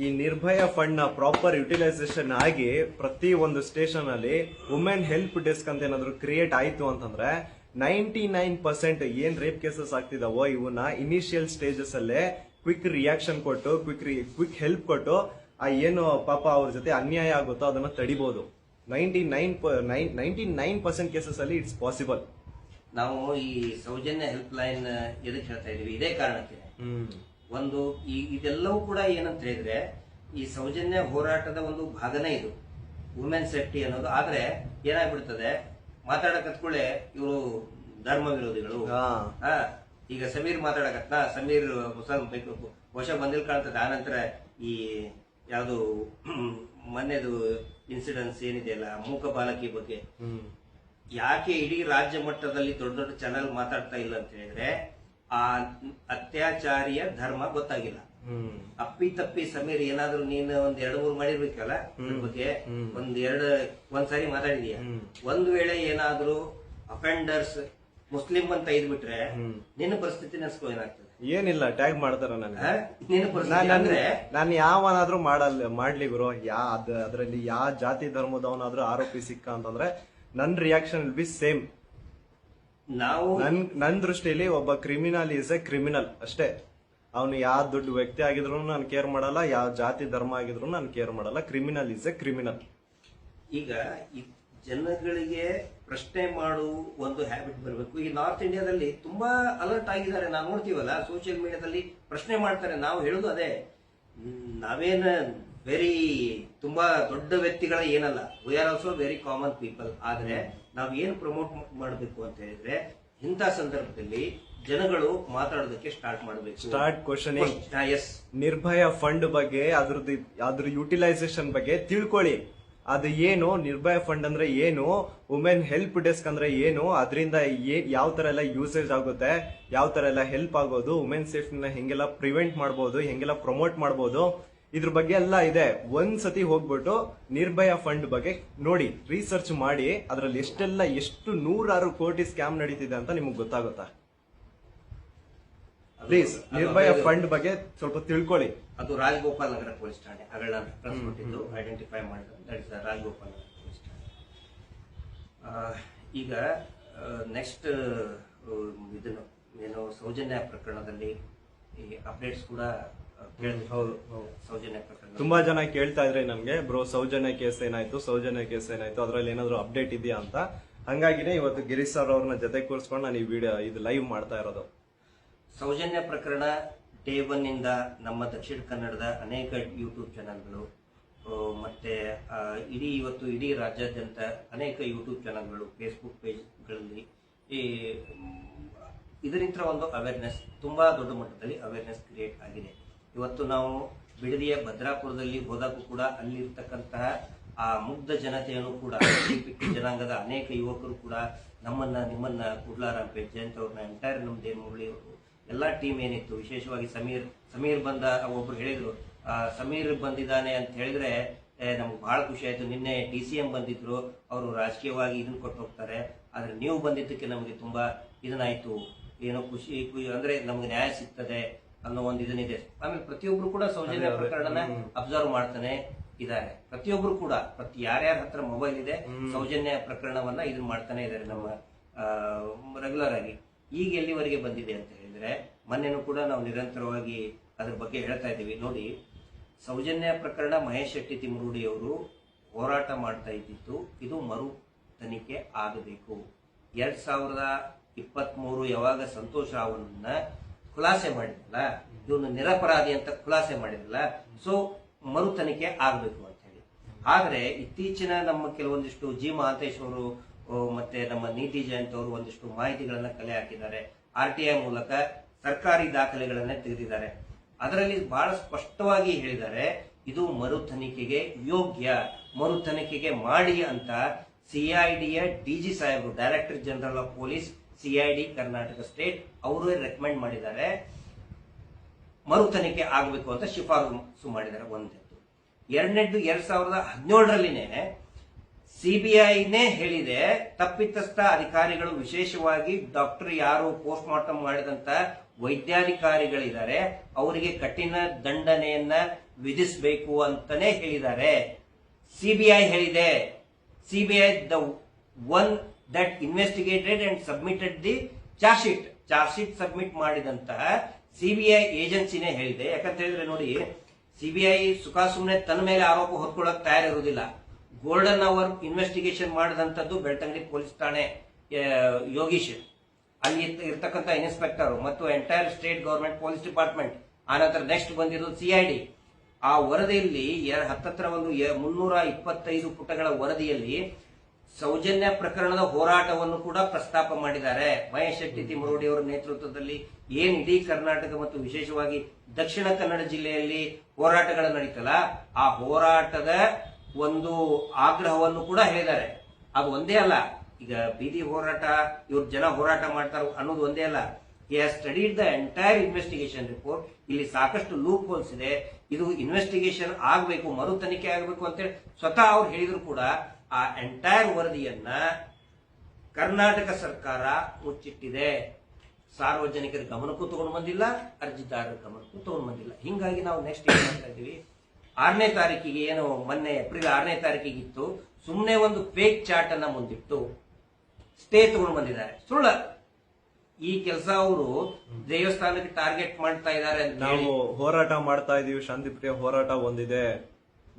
S1: ಈ ನಿರ್ಭಯ ಫಂಡ್ ನ ಪ್ರಾಪರ್ ಯುಟಿಲೈಸೇಷನ್ ಆಗಿ ಪ್ರತಿ ಒಂದು ಸ್ಟೇಷನ್ ಅಲ್ಲಿ ವುಮೆನ್ ಹೆಲ್ಪ್ ಡೆಸ್ಕ್ ಅಂತ ಏನಾದ್ರು ಕ್ರಿಯೇಟ್ ಆಯ್ತು ಅಂತಂದ್ರೆ 99% ಏನ್ ರೇಪ್ ಕೇಸಸ್ ಆಗ್ತಿದಾವೋ ಇವನ್ನ ಇನಿಷಿಯಲ್ ಸ್ಟೇಜಸ್ ಅಲ್ಲೇ ಕ್ವಿಕ್ ರಿಯಾಕ್ಷನ್ ಕೊಟ್ಟು ಕ್ವಿಕ್ ಹೆಲ್ಪ್ ಕೊಟ್ಟು ಆ ಏನು ಪಾಪ ಅವ್ರ ಜೊತೆ ಅನ್ಯಾಯ ಆಗುತ್ತೋ ಅದನ್ನ ತಡಿಬಹುದು. 99% ಕೇಸಸ್ ಅಲ್ಲಿ ಇಟ್ಸ್ ಪಾಸಿಬಲ್.
S2: ನಾವು ಈ ಸೌಜನ್ಯ ಹೆಲ್ಪ್ ಲೈನ್ ಎದಕ್ಕೆ ಹೇಳ್ತಾ ಇದೀವಿ, ಇದೇ ಕಾರಣಕ್ಕೆ. ಒಂದು ಇದೆಲ್ಲವೂ ಕೂಡ ಏನಂತ ಹೇಳಿದ್ರೆ ಈ ಸೌಜನ್ಯ ಹೋರಾಟದ ಒಂದು ಭಾಗನೇ ಇದು, ವುಮೆನ್ ಸೇಫ್ಟಿ ಅನ್ನೋದು. ಆದ್ರೆ ಏನಾಗ್ಬಿಡ್ತದೆ, ಮಾತಾಡಕತ್ಕೊಳ್ಳೆ ಇವರು ಧರ್ಮ ವಿರೋಧಿಗಳು. ಈಗ ಸಮೀರ್ ಮಾತಾಡಕತ್ನ, ಸಮೀರ್ ವರ್ಷ ಬಂದಿಲ್ ಕಾಣ್ತದೆ. ಆನಂತರ ಈ ಯಾವುದು ಮೊನ್ನೆದು ಇನ್ಸಿಡೆನ್ಸ್ ಏನಿದೆಯಲ್ಲ ಮೂಕ ಬಾಲಕಿ ಬಗ್ಗೆ, ಯಾಕೆ ಇಡೀ ರಾಜ್ಯ ಮಟ್ಟದಲ್ಲಿ ದೊಡ್ಡ ದೊಡ್ಡ ಚಾನೆಲ್ ಮಾತಾಡ್ತಾ ಇಲ್ಲ ಅಂತ ಹೇಳಿದ್ರೆ ಆ ಅತ್ಯಾಚಾರಿಯ ಧರ್ಮ ಗೊತ್ತಾಗಿಲ್ಲ. ಅಪ್ಪಿ ತಪ್ಪಿ ಸಮೀರ್ ಏನಾದ್ರು ನೀನು 2-3 ಮಾಡಿರ್ಬೇಕಲ್ಲ ಅದ್ರ ಬಗ್ಗೆ, ಒಂದ್ಸಾರಿ ಮಾತಾಡಿದೀಯ. ಒಂದ್ ವೇಳೆ ಏನಾದ್ರು ಅಫೆಂಡರ್ಸ್ ಮುಸ್ಲಿಂ ಅಂತ ಇದ್ಬಿಟ್ರೆ ನಿನ್ನ ಪರಿಸ್ಥಿತಿ ನೆನ್ಸ್ಕೊ ಏನಾಗ್ತದೆ?
S1: ಏನಿಲ್ಲ, ಟ್ಯಾಗ್ ಮಾಡ್ತಾರ
S2: ನಿನ್ನ ಪರಿಸ್ಥಿತಿ ಅಂದ್ರೆ
S1: ನಾನು ಯಾವನಾದ್ರೂ ಮಾಡ್ಲಿ ಗುರು, ಅದ್ರಲ್ಲಿ ಯಾವ ಜಾತಿ ಧರ್ಮದವನಾದ್ರೂ ಆರೋಪಿ ಸಿಕ್ಕ ಅಂತಂದ್ರೆ ನನ್ ರಿಯಾಕ್ಷನ್ ವಿಲ್ ಬಿ ಸೇಮ್.
S2: ನಾವು
S1: ನನ್ ದೃಷ್ಟಿಯಲ್ಲಿ ಒಬ್ಬ ಕ್ರಿಮಿನಲ್ ಈಸ್ ಎ ಕ್ರಿಮಿನಲ್ ಅಷ್ಟೇ. ಅವನು ಯಾವ ದೊಡ್ಡ ವ್ಯಕ್ತಿ ಆಗಿದ್ರು ನಾನು ಕೇರ್ ಮಾಡಲ್ಲ, ಯಾವ ಜಾತಿ ಧರ್ಮ ಆಗಿದ್ರು ನಾನು ಕೇರ್ ಮಾಡಲ್ಲ. Criminal is A criminal.
S2: ಈಗ ಜನಗಳಿಗೆ ಪ್ರಶ್ನೆ ಮಾಡುವ ಒಂದು ಹ್ಯಾಬಿಟ್ ಬರಬೇಕು. ಈ ನಾರ್ತ್ ಇಂಡಿಯಾದಲ್ಲಿ ತುಂಬಾ ಅಲರ್ಟ್ ಆಗಿದ್ದಾರೆ, ನಾವು ನೋಡ್ತೀವಲ್ಲ ಸೋಷಿಯಲ್ ಮೀಡಿಯಾದಲ್ಲಿ ಪ್ರಶ್ನೆ ಮಾಡ್ತಾರೆ. ನಾವು ಹೇಳುದು ಅದೇ, ನಾವೇನ ವೆರಿ ತುಂಬಾ ದೊಡ್ಡ ವ್ಯಕ್ತಿಗಳ ಏನಲ್ಲ, we are also very common people. ಆದ್ರೆ ನಾವು ಏನು ಪ್ರಮೋಟ್ ಮಾಡಬೇಕು ಅಂತ ಹೇಳಿದ್ರೆ ಇಂಥ ಸಂದರ್ಭದಲ್ಲಿ ಜನಗಳು ಮಾತಾಡೋದಕ್ಕೆ ಸ್ಟಾರ್ಟ್ ಮಾಡಬೇಕು.
S1: Start questioning.
S2: ಎಸ್,
S1: ನಿರ್ಭಯ ಫಂಡ್ ಬಗ್ಗೆ ಅದ್ರ ಯುಟಿಲೈಸೇಷನ್ ಬಗ್ಗೆ ತಿಳ್ಕೊಳ್ಳಿ. ಅದು ಏನು, ನಿರ್ಭಯ ಫಂಡ್ ಅಂದ್ರೆ ಏನು, ವುಮೆನ್ ಹೆಲ್ಪ್ ಡೆಸ್ಕ್ ಅಂದ್ರೆ ಏನು, ಅದರಿಂದ ಯಾವ ತರ ಎಲ್ಲ ಯೂಸೇಜ್ ಆಗುತ್ತೆ, ಯಾವ ತರ ಎಲ್ಲ ಹೆಲ್ಪ್ ಆಗೋದು, ವುಮೆನ್ ಸೇಫ್ಟಿನ ಹೆಂಗೆಲ್ಲ ಪ್ರಿವೆಂಟ್ ಮಾಡಬಹುದು, ಹೆಂಗೆಲ್ಲ ಪ್ರಮೋಟ್ ಮಾಡಬಹುದು, ಇದ್ರ ಬಗ್ಗೆ ಎಲ್ಲ ಇದೆ. ಒಂದ್ಸತಿ ಹೋಗ್ಬಿಟ್ಟು ನಿರ್ಭಯ ಫಂಡ್ ಬಗ್ಗೆ ನೋಡಿ, ರಿಸರ್ಚ್ ಮಾಡಿ, ಅದ್ರಲ್ಲಿ ಎಷ್ಟು 106 ಕೋಟಿ ಸ್ಕ್ಯಾಮ್ ನಡೀತಿದೆ ಅಂತ ನಿಮ್ಗೆ ಗೊತ್ತಾಗುತ್ತಾ. ಪ್ಲೀಸ್ ನಿರ್ಭಯ ಫಂಡ್ ಬಗ್ಗೆ ಸ್ವಲ್ಪ ತಿಳ್ಕೊಳ್ಳಿ.
S2: ಅದು ರಾಜಗೋಪಾಲ್ ನಗರ ಪೊಲೀಸ್ ಠಾಣೆ ಅಗಳನ್ನ ಕಳಿಸ್ಬಿಟ್ಟಿದ್ದು ಐಡೆಂಟಿಫೈ ಮಾಡಿದ್ರು. That is Rajagopal Nagar police ಠಾಣೆ. ಈಗ ನೆಕ್ಸ್ಟ್ ಇದನ್ನು ಏನು ಸೌಜನ್ಯ ಪ್ರಕರಣದಲ್ಲಿ ಈ ಅಪ್ಡೇಟ್ಸ್ ಕೂಡ
S1: ಹೌದು,
S2: ಸೌಜನ್ಯ ಪ್ರಕರಣ
S1: ತುಂಬಾ ಜನ ಕೇಳ್ತಾ ಇದ್ರೆ ನಮ್ಗೆ, ಬ್ರೋ ಸೌಜನ್ಯ ಕೇಸ್ ಏನಾಯ್ತು, ಸೌಜನ್ಯ ಕೇಸ್ ಏನಾಯ್ತು, ಅದ್ರಲ್ಲಿ ಏನಾದ್ರು ಅಪ್ಡೇಟ್ ಇದೆಯಾ ಅಂತ. ಹಂಗಾಗಿನೇ ಇವತ್ತು ಗಿರೀಶ್ ಸರ್ ಅವ್ರನ್ನ ಜೊತೆ ಕೂರಿಸ್ಕೊಂಡು ನಾನು ಈ ವಿಡಿಯೋ ಇದು ಲೈವ್ ಮಾಡ್ತಾ ಇರೋದು.
S2: ಸೌಜನ್ಯ ಪ್ರಕರಣ ಡೇ 1 ಇಂದ ನಮ್ಮ ದಕ್ಷಿಣ ಕನ್ನಡದ ಅನೇಕ ಯೂಟ್ಯೂಬ್ ಚಾನೆಲ್ಗಳು ಮತ್ತೆ ಇಡೀ ರಾಜ್ಯಾದ್ಯಂತ ಅನೇಕ ಯೂಟ್ಯೂಬ್ ಚಾನೆಲ್ಗಳು, ಫೇಸ್ಬುಕ್ ಪೇಜ್ಗಳಲ್ಲಿ ಇದರಿಂದ ಒಂದು ಅವೇರ್ನೆಸ್, ತುಂಬಾ ದೊಡ್ಡ ಮಟ್ಟದಲ್ಲಿ ಅವೇರ್ನೆಸ್ ಕ್ರಿಯೇಟ್ ಆಗಿದೆ. ಇವತ್ತು ನಾವು ಬಿಡದಿಯ ಭದ್ರಾಪುರದಲ್ಲಿ ಹೋದಾಗೂ ಕೂಡ ಅಲ್ಲಿರ್ತಕ್ಕಂತಹ ಆ ಮುಗ್ಧ ಜನತೆಯನ್ನು ಕೂಡ ಜನಾಂಗದ ಅನೇಕ ಯುವಕರು ಕೂಡ ನಿಮ್ಮನ್ನ ಕುಡ್ಲಾರಾಂಪೇಟ್ ಜಯಂತ್ ಅವ್ರನ್ನ ಎಂಟೈರ್ ನಮ್ಮ ದೇವಮುರಳಿ ಅವರು ಎಲ್ಲಾ ಟೀಮ್ ಏನಿತ್ತು, ವಿಶೇಷವಾಗಿ ಸಮೀರ್ ಬಂದ, ಒಬ್ರು ಹೇಳಿದ್ರು ಸಮೀರ್ ಬಂದಿದ್ದಾನೆ ಅಂತ ಹೇಳಿದ್ರೆ ನಮ್ಗೆ ಬಹಳ ಖುಷಿ ಆಯ್ತು. ನಿನ್ನೆ DCM ಬಂದಿದ್ರು, ಅವರು ರಾಜಕೀಯವಾಗಿ ಇದನ್ನ ಕೊಟ್ಟು ಹೋಗ್ತಾರೆ, ಆದ್ರೆ ನೀವು ಬಂದಿದ್ದಕ್ಕೆ ನಮಗೆ ತುಂಬಾ ಇದನ್ನಾಯ್ತು, ಏನೋ ಖುಷಿ ಅಂದ್ರೆ ನಮ್ಗೆ ನ್ಯಾಯ ಸಿಗ್ತದೆ ಅನ್ನೋ ಒಂದು ಇದನ್ನಿದೆ. ಆಮೇಲೆ ಪ್ರತಿಯೊಬ್ರು ಕೂಡ ಸೌಜನ್ಯ ಪ್ರಕರಣನ ಅಬ್ಸರ್ವ್ ಮಾಡ್ತಾನೆ ಇದ್ದಾರೆ. ಪ್ರತಿಯೊಬ್ರು ಕೂಡ ಯಾರ್ಯಾರ ಹತ್ರ ಮೊಬೈಲ್ ಇದೆ ಸೌಜನ್ಯ ಪ್ರಕರಣವನ್ನ ಇದನ್ನ ಮಾಡ್ತಾನೆ ಇದ್ದಾರೆ ನಮ್ಮ ರೆಗ್ಯುಲರ್ ಆಗಿ. ಈಗ ಎಲ್ಲಿವರೆಗೆ ಬಂದಿದೆ ಅಂತ ಹೇಳಿದ್ರೆ, ಮೊನ್ನೆನೂ ಕೂಡ ನಾವು ನಿರಂತರವಾಗಿ ಅದ್ರ ಬಗ್ಗೆ ಹೇಳ್ತಾ ಇದ್ದೀವಿ. ನೋಡಿ, ಸೌಜನ್ಯ ಪ್ರಕರಣ ಮಹೇಶ್ ಶೆಟ್ಟಿ ತಿಮರೂಡಿ ಅವರು ಹೋರಾಟ ಮಾಡ್ತಾ ಇದ್ದಿತ್ತು, ಇದು ಮರು ತನಿಖೆ ಆಗಬೇಕು. 2023 ಯಾವಾಗ ಸಂತೋಷ್ ರಾವ್ನ ಖುಲಾಸೆ ಮಾಡಿದ್ರಲ್ಲ, ಇವನು ನಿರಪರಾಧಿ ಅಂತ ಖುಲಾಸೆ ಮಾಡಿದ್ರಲ್ಲ, ಸೊ ಮರು ತನಿಖೆ ಆಗ್ಬೇಕು ಅಂತ ಹೇಳಿ. ಆದ್ರೆ ಇತ್ತೀಚಿನ ನಮ್ಮ ಕೆಲವೊಂದಿಷ್ಟು ಜಿ ಮಹಾಂತೇಶ್ ಅವರು ಮತ್ತೆ ನಮ್ಮ ನೀತಿ ಜಯಂತ್ ಅವರು ಒಂದಿಷ್ಟು ಮಾಹಿತಿಗಳನ್ನ ಕಲೆ ಹಾಕಿದ್ದಾರೆ. RTI ಮೂಲಕ ಸರ್ಕಾರಿ ದಾಖಲೆಗಳನ್ನ ತೆಗೆದಿದ್ದಾರೆ. ಅದರಲ್ಲಿ ಬಹಳ ಸ್ಪಷ್ಟವಾಗಿ ಹೇಳಿದ್ದಾರೆ, ಇದು ಮರು ತನಿಖೆಗೆ ಯೋಗ್ಯ, ಮರು ತನಿಖೆಗೆ ಮಾಡಿ ಅಂತ CIDಯ DG ಸಾಹೇಬರು, director general of police CID Karnataka state, ಅವರು ರೆಕಮೆಂಡ್ ಮಾಡಿದ್ದಾರೆ, ಮರು ತನಿಖೆ ಆಗಬೇಕು ಅಂತ ಶಿಫಾರಸು ಮಾಡಿದ್ದಾರೆ. ಒಂದೆದ್ದು. ಎರಡನೇದ್ದು 2017ರಲ್ಲಿನೇ CBIನೇ ಹೇಳಿದೆ, ತಪ್ಪಿತಸ್ಥ ಅಧಿಕಾರಿಗಳು, ವಿಶೇಷವಾಗಿ ಡಾಕ್ಟರ್ ಯಾರು ಪೋಸ್ಟ್ ಮಾರ್ಟಮ್ ಮಾಡಿದಂತ ವೈದ್ಯಾಧಿಕಾರಿಗಳಿದ್ದಾರೆ, ಅವರಿಗೆ ಕಠಿಣ ದಂಡನೆಯನ್ನ ವಿಧಿಸಬೇಕು ಅಂತಾನೆ ಹೇಳಿದ್ದಾರೆ. CBI ಹೇಳಿದೆ. CBI the one that investigated and submitted the charge sheet submit ಮಾಡಿದಂತಹ CBI ಏಜೆನ್ಸಿನೇ ಹೇಳಿದೆ. ಯಾಕಂತ ಹೇಳಿದ್ರೆ ನೋಡಿ, CBI ಸುಮ್ಮನೆ ತನ್ನ ಮೇಲೆ ಆರೋಪ ಹೊತ್ಕೊಳ್ಳಕ್ ತಯಾರಿರುವುದಿಲ್ಲ. ಗೋಲ್ಡನ್ ಅವರ್ ಇನ್ವೆಸ್ಟಿಗೇಷನ್ ಮಾಡಿದಂತದ್ದು ಬೆಳ್ತಂಗಡಿ ಪೊಲೀಸ್ ಠಾಣೆ ಯೋಗೀಶ್, ಅಲ್ಲಿ ಇರ್ತಕ್ಕಂಥ ಇನ್ಸ್ಪೆಕ್ಟರ್ ಮತ್ತು entire state government police department. ಆನಂತರ ನೆಕ್ಸ್ಟ್ ಬಂದಿರೋದು CID. ಆ ವರದಿಯಲ್ಲಿ ಹತ್ತತ್ರ ಒಂದು 325 ಪುಟಗಳ ವರದಿಯಲ್ಲಿ ಸೌಜನ್ಯ ಪ್ರಕರಣದ ಹೋರಾಟವನ್ನು ಕೂಡ ಪ್ರಸ್ತಾಪ ಮಾಡಿದ್ದಾರೆ. ಮಹೇಶ್ ಶೆಟ್ಟಿ ತಿಮರೂಡಿ ಅವರ ನೇತೃತ್ವದಲ್ಲಿ ಏನ್ ಇಡೀ ಕರ್ನಾಟಕ ಮತ್ತು ವಿಶೇಷವಾಗಿ ದಕ್ಷಿಣ ಕನ್ನಡ ಜಿಲ್ಲೆಯಲ್ಲಿ ಹೋರಾಟಗಳು ನಡೀತಲ್ಲ, ಆ ಹೋರಾಟದ ಒಂದು ಆಗ್ರಹವನ್ನು ಕೂಡ ಹೇಳಿದ್ದಾರೆ. ಅದು ಒಂದೇ ಅಲ್ಲ, ಈಗ ಬೀದಿ ಹೋರಾಟ ಇವ್ರ ಜನ ಹೋರಾಟ ಮಾಡ್ತಾರೆ ಅನ್ನೋದು ಒಂದೇ ಅಲ್ಲ. He has studied the entire investigation report. ಇಲ್ಲಿ ಸಾಕಷ್ಟು ಲೂಪ್ ಹೋಲ್ಸ್ ಇದೆ, ಇದು ಇನ್ವೆಸ್ಟಿಗೇಷನ್ ಆಗಬೇಕು, ಮರು ತನಿಖೆ ಆಗಬೇಕು ಅಂತೇಳಿ ಸ್ವತಃ ಅವ್ರು ಹೇಳಿದ್ರು ಕೂಡ ಆ ಎಂಟೈರ್ ವರದಿಯನ್ನ ಕರ್ನಾಟಕ ಸರ್ಕಾರ ಮುಚ್ಚಿಟ್ಟಿದೆ. ಸಾರ್ವಜನಿಕರ ಗಮನಕ್ಕೂ ತಗೊಂಡು ಬಂದಿಲ್ಲ, ಅರ್ಜಿದಾರರ ಗಮನಕ್ಕೂ ತಗೊಂಡು ಬಂದಿಲ್ಲ. ಹಿಂಗಾಗಿ ನಾವು ನೆಕ್ಸ್ಟ್ ಏನ್ ಮಾಡ್ತಾ ಇದೀವಿ, 6ನೇ ತಾರೀಕಿಗೆ, ಏನು ಮೊನ್ನೆ ಏಪ್ರಿಲ್ 6ನೇ ತಾರೀಕಿಗೆ ಇತ್ತು, ಸುಮ್ಮನೆ ಒಂದು ಫೇಕ್ ಚಾರ್ಟ್ ಅನ್ನ ಮುಂದಿಟ್ಟು ಸ್ಟೇ ತಗೊಂಡು ಬಂದಿದ್ದಾರೆ. ಸುಳ್ಳ ಈ ಕೆಲಸ ಅವರು ದೇವಸ್ಥಾನಕ್ಕೆ ಟಾರ್ಗೆಟ್ ಮಾಡ್ತಾ ಇದ್ದಾರೆ.
S1: ನಾವು ಹೋರಾಟ ಮಾಡ್ತಾ ಇದೀವಿ, ಶಾಂತಿಪ್ರಿಯ ಹೋರಾಟ ಒಂದಿದೆ